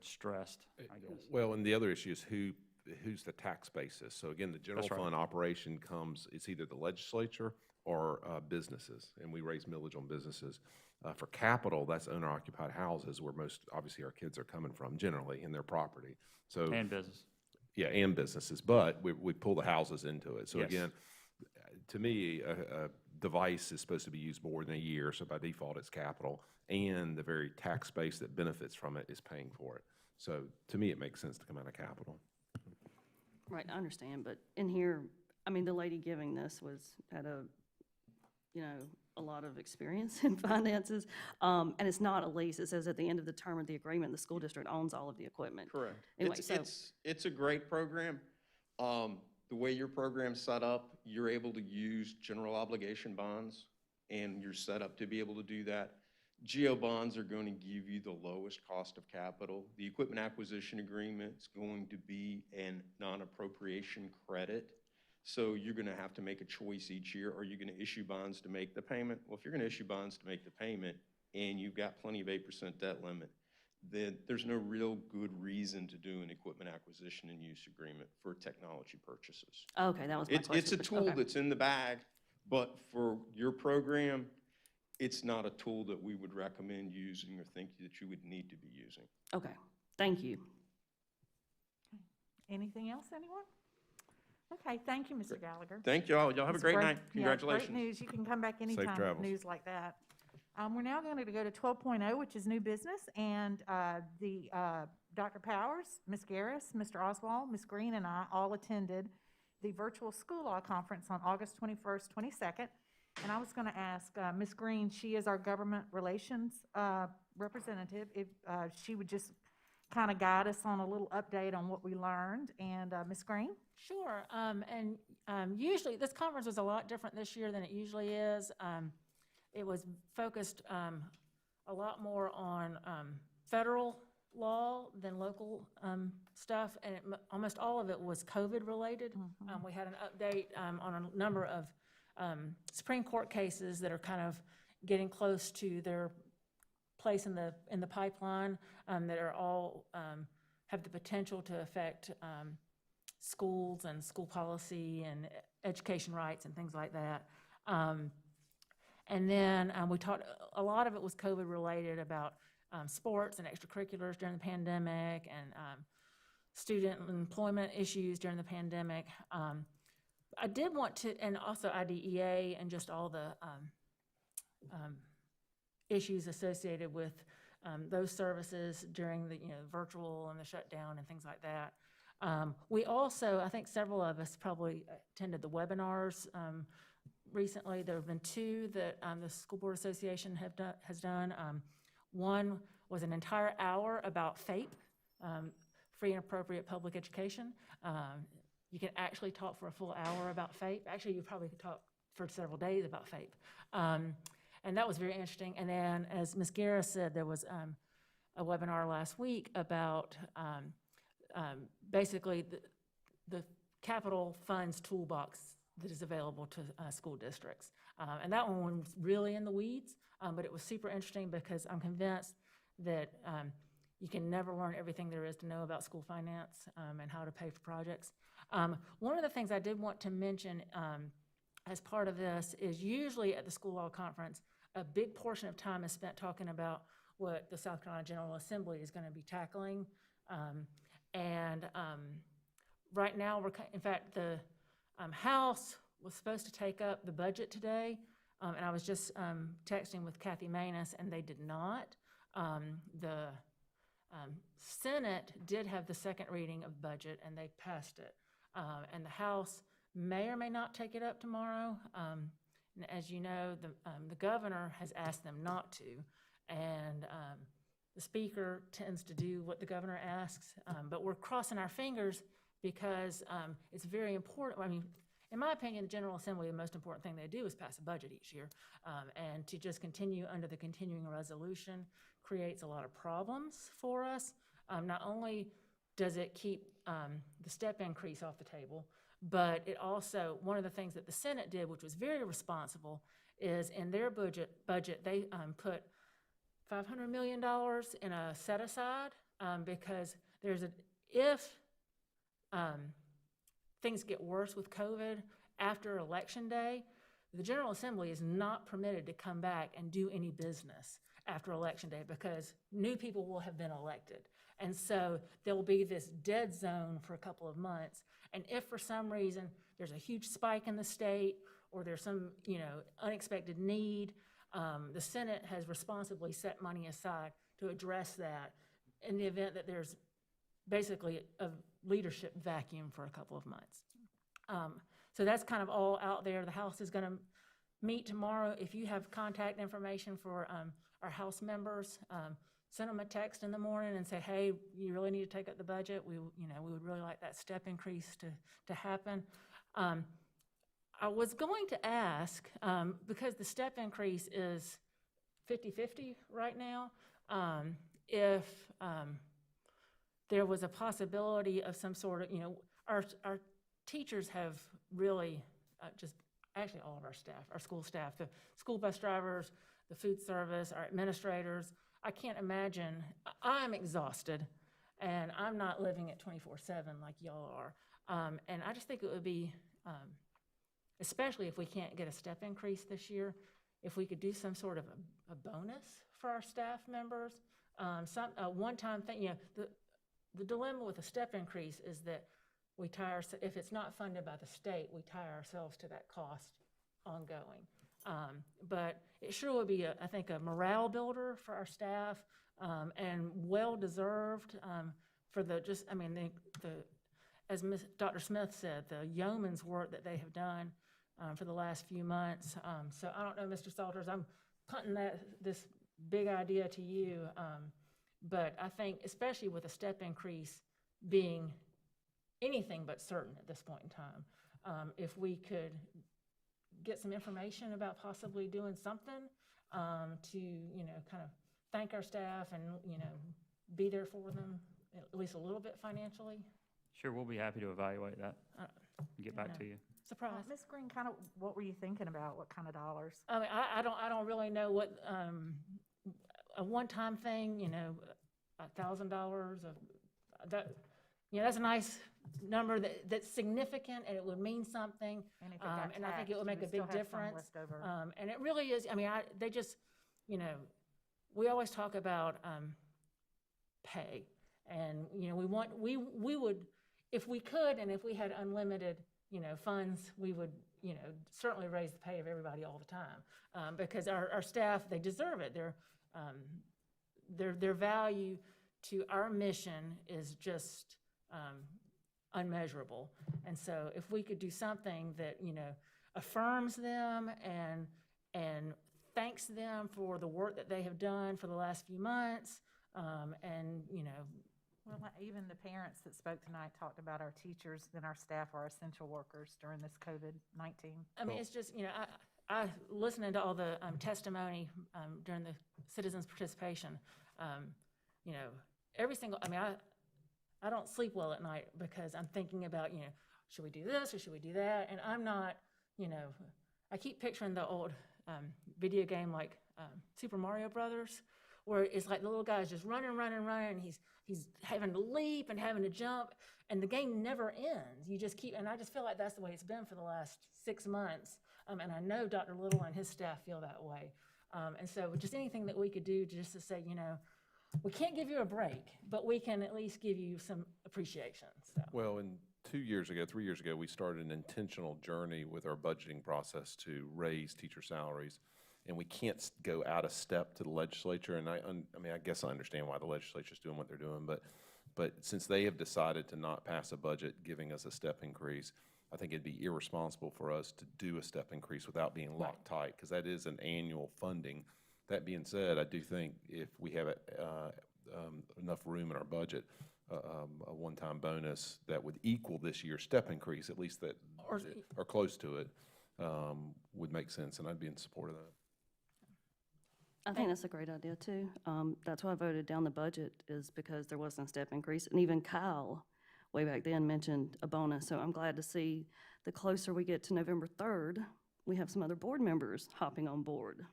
stressed, I guess. Well, and the other issue is who's the tax basis. So again, the general That's right. fund operation it's either the legislature or businesses, and we raise millage on businesses. For capital, that's owner-occupied houses where most, obviously, our kids are coming from generally in their property. So And business. yeah, and businesses, but we pull the houses into it. So Yes. again, to me, a device is supposed to be used more than a year, so by default, it's capital, and the very tax base that benefits from it is paying for it. So to me, it makes sense to come out of capital. Right, I understand, but in here, I mean, the lady giving this had a lot of experience in finances, and it's not a lease. It says at the end of the term of the agreement, the school district owns all of the equipment. Correct. Anyway, It's a great program. The way your program's set up, you're able to use general obligation bonds, and you're set up to be able to do that. GO bonds are going to give you the lowest cost of capital. The equipment acquisition agreement is going to be a non-appropriation credit. So you're going to have to make a choice each year. Are you going to issue bonds to make the payment? Well, if you're going to issue bonds to make the payment and you've got plenty of 8% debt limit, then there's no real good reason to do an equipment acquisition and use agreement for technology purchases. Okay, that was my question. It's a tool Okay. that's in the bag, but for your program, it's not a tool that we would recommend using or think that you would need to be using. Okay, thank you. anything else, anyone? Okay, thank you, Mr. Gallagher. Thank y'all. Y'all have a It's great night. Yeah, Congratulations. great news. You can come back anytime with travels. news like that. We're now going to go to 12.0, which is new business, and Dr. Powers, Ms. Garris, Mr. Oswald, Ms. Green, and I all attended the virtual school law conference on August 21st, 22nd. And I was going to ask Ms. Green, she is our government relations representative, if she would just kind of guide us on a little update on what we learned. And Ms. Green? Sure. Usually, this conference was a lot different this year than it usually is. It was focused a lot more on federal law than local stuff, and almost all of it was COVID-related. We had an update on a number of Supreme Court cases that are kind of getting close to their place in the pipeline, that are all have the potential to affect schools and school policy and education rights and things like that. And then we talked, a lot of it was COVID-related about sports and extracurriculars during the pandemic and student employment issues during the pandemic. I did want to, and also IDEA and just all the issues associated with those services during the virtual and the shutdown and things like that. We also, I think several of us probably attended the webinars recently. There have been two that the School Board Association has done. One was an entire hour about FAPE, free and appropriate public education. You can actually talk for a full hour about FAPE. Actually, you probably could talk for several days about FAPE. And that was very interesting. And then, as Ms. Guerra said, there was a webinar last week about basically the capital funds toolbox that is available to school districts. And that one was really in the weeds, but it was super interesting because I'm convinced that you can never learn everything there is to know about school finance and how to pay for projects. One of the things I did want to mention as part of this is usually at the school law conference, a big portion of time is spent talking about what the South Carolina General Assembly is going to be tackling. Right now, in fact, the House was supposed to take up the budget today, and I was just texting with Kathy Manus, and they did not. The Senate did have the second reading of budget, and they passed it. And the House may or may not take it up tomorrow. And as you know, the governor has asked them not to, and the speaker tends to do what the governor asks. But we're crossing our fingers because it's very important. I mean, in my opinion, the General Assembly, the most important thing they do is pass a budget each year. And to just continue under the continuing resolution creates a lot of problems for us. Not only does it keep the step increase off the table, but it also, one of the things that the Senate did, which was very responsible, is in their budget they put $500 million in a set aside because if things get worse with COVID after Election Day, the General Assembly is not permitted to come back and do any business after Election Day because new people will have been elected. And so there will be this dead zone for a couple of months. And if for some reason there's a huge spike in the state or there's some unexpected need, the Senate has responsibly set money aside to address that in the event that there's basically a leadership vacuum for a couple of months. So that's kind of all out there. The House is going to meet tomorrow. If you have contact information for our House members, send them a text in the morning and say, hey, you really need to take up the budget. We would really like that step increase to happen. I was going to ask, because the step increase is 50-50 right now, if there was a possibility of some sort of, our teachers have really actually all of our staff, our school staff, the school bus drivers, the food service, our administrators. I can't imagine, I'm exhausted and I'm not living at 24/7 like y'all are. And I just think it would be, especially if we can't get a step increase this year, if we could do some sort of a bonus for our staff members, a one-time thing. The dilemma with a step increase is that if it's not funded by the state, we tie ourselves to that cost ongoing. But it sure would be, I think, a morale builder for our staff, and well-deserved for as Dr. Smith said, the yeoman's work that they have done for the last few months. So I don't know, Mr. Salters, I'm punting this big idea to you, but I think, especially with a step increase being anything but certain at this point in time, if we could get some information about possibly doing something to, kind of thank our staff and, be there for them, at least a little bit financially. Sure, we'll be happy to evaluate that and get back to you. Surprise. Ms. Green, kind of what were you thinking about? What kind of dollars? I mean, I don't really know what a one-time thing, $1,000 of that. that's a nice number that's significant, and it would mean something. And if it got And I think it taxed, would you make a still big have some difference. left over. And it really is, I mean, they just, we always talk about pay. And, we would, if we could, and if we had unlimited, funds, we would, certainly raise the pay of everybody all the time. Because our staff, they deserve it. Their value to our mission is just unmeasurable. And so if we could do something that, affirms them and thanks them for the work that they have done for the last few months, and, Well, even the parents that spoke tonight talked about our teachers and our staff are essential workers during this COVID-19. I mean, it's just, I listening to all the testimony during the citizens' participation, every single, I mean, I don't sleep well at night because I'm thinking about, should we do this or should we do that? And I'm not, I keep picturing the old video game like Super Mario Brothers, where it's like the little guy's just running, and he's having to leap and having to jump, and the game never ends. You just keep, and I just feel like that's the way it's been for the last 6 months. And I know Dr. Little and his staff feel that way. And so just anything that we could do just to say, we can't give you a break, but we can at least give you some appreciation. So. Well, and 3 years ago, we started an intentional journey with our budgeting process to raise teacher salaries. And we can't go out of step to the legislature. And I mean, I guess I understand why the legislature's doing what they're doing, but since they have decided to not pass a budget giving us a step increase, I think it'd be irresponsible for us to do a step increase without being locked tight, because that is an annual funding. That being said, I do think if we have enough room in our budget, a one-time bonus that would equal this year's step increase, at least that, or close to it, would make sense, and I'd be in support of that. I think that's a great idea, too. That's why I voted down the budget, is because there wasn't a step increase. And even Kyle, way back then, mentioned a bonus. So I'm glad to see the closer we get to November 3rd, we have some other board members hopping on board.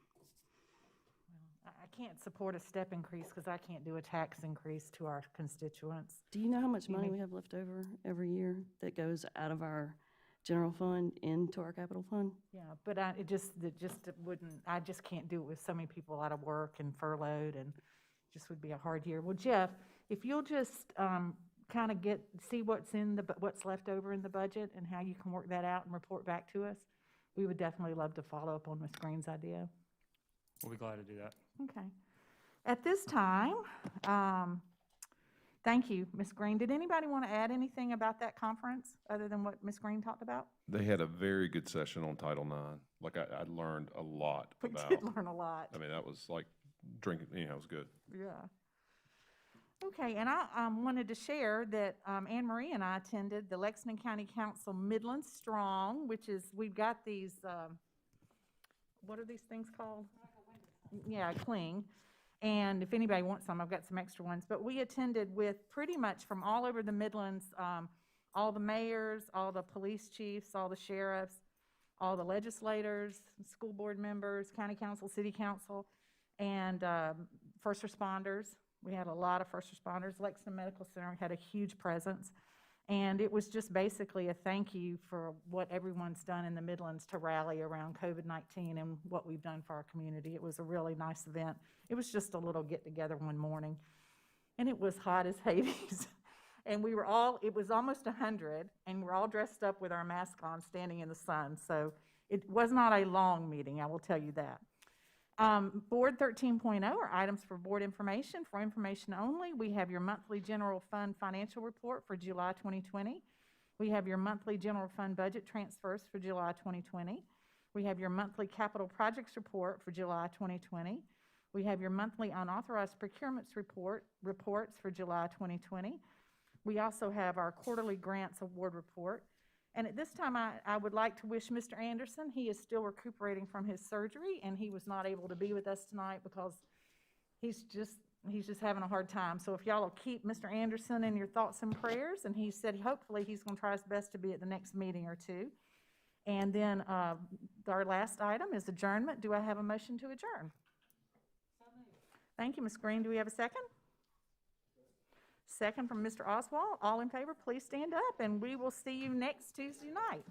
I can't support a step increase because I can't do a tax increase to our constituents. Do you know how much money we have left over every year that goes out of our general fund into our capital fund? Yeah, but it wouldn't, I just can't do it with so many people out of work and furloughed, and just would be a hard year. Well, Jeff, if you'll just kind of see what's left over in the budget and how you can work that out and report back to us, we would definitely love to follow up on Ms. Green's idea. We'll be glad to do that. Okay. At this time, thank you, Ms. Green. Did anybody want to add anything about that conference other than what Ms. Green talked about? They had a very good session on Title IX. Like, I learned a lot about. We did learn a lot. I mean, that was like drinking, it was good. Yeah. Okay, and I wanted to share that Anne Marie and I attended the Lexington County Council Midland Strong, which is, we've got these, what are these things called? Yeah, cling. And if anybody wants some, I've got some extra ones. But we attended with pretty much from all over the Midlands, all the mayors, all the police chiefs, all the sheriffs, all the legislators, school board members, county council, city council, and first responders. We had a lot of first responders. Lexington Medical Center had a huge presence. And it was just basically a thank you for what everyone's done in the Midlands to rally around COVID-19 and what we've done for our community. It was a really nice event. It was just a little get-together one morning. And it was hot as Hades. And we were all, it was almost 100, and we're all dressed up with our masks on, standing in the sun. So it was not a long meeting, I will tell you that. Board 13.0 are items for board information. For information only, we have your monthly general fund financial report for July 2020. We have your monthly general fund budget transfers for July 2020. We have your monthly capital projects report for July 2020. We have your monthly unauthorized procurements reports for July 2020. We also have our quarterly grants award report. And at this time, I would like to wish Mr. Anderson, he is still recuperating from his surgery, and he was not able to be with us tonight because he's just having a hard time. So if y'all will keep Mr. Anderson in your thoughts and prayers, and he said hopefully he's going to try his best to be at the next meeting or two. And then our last item is adjournment. Do I have a motion to adjourn? Thank you, Ms. Green. Do we have a second? Second from Mr. Oswald. All in favor, please stand up, and we will see you next Tuesday night.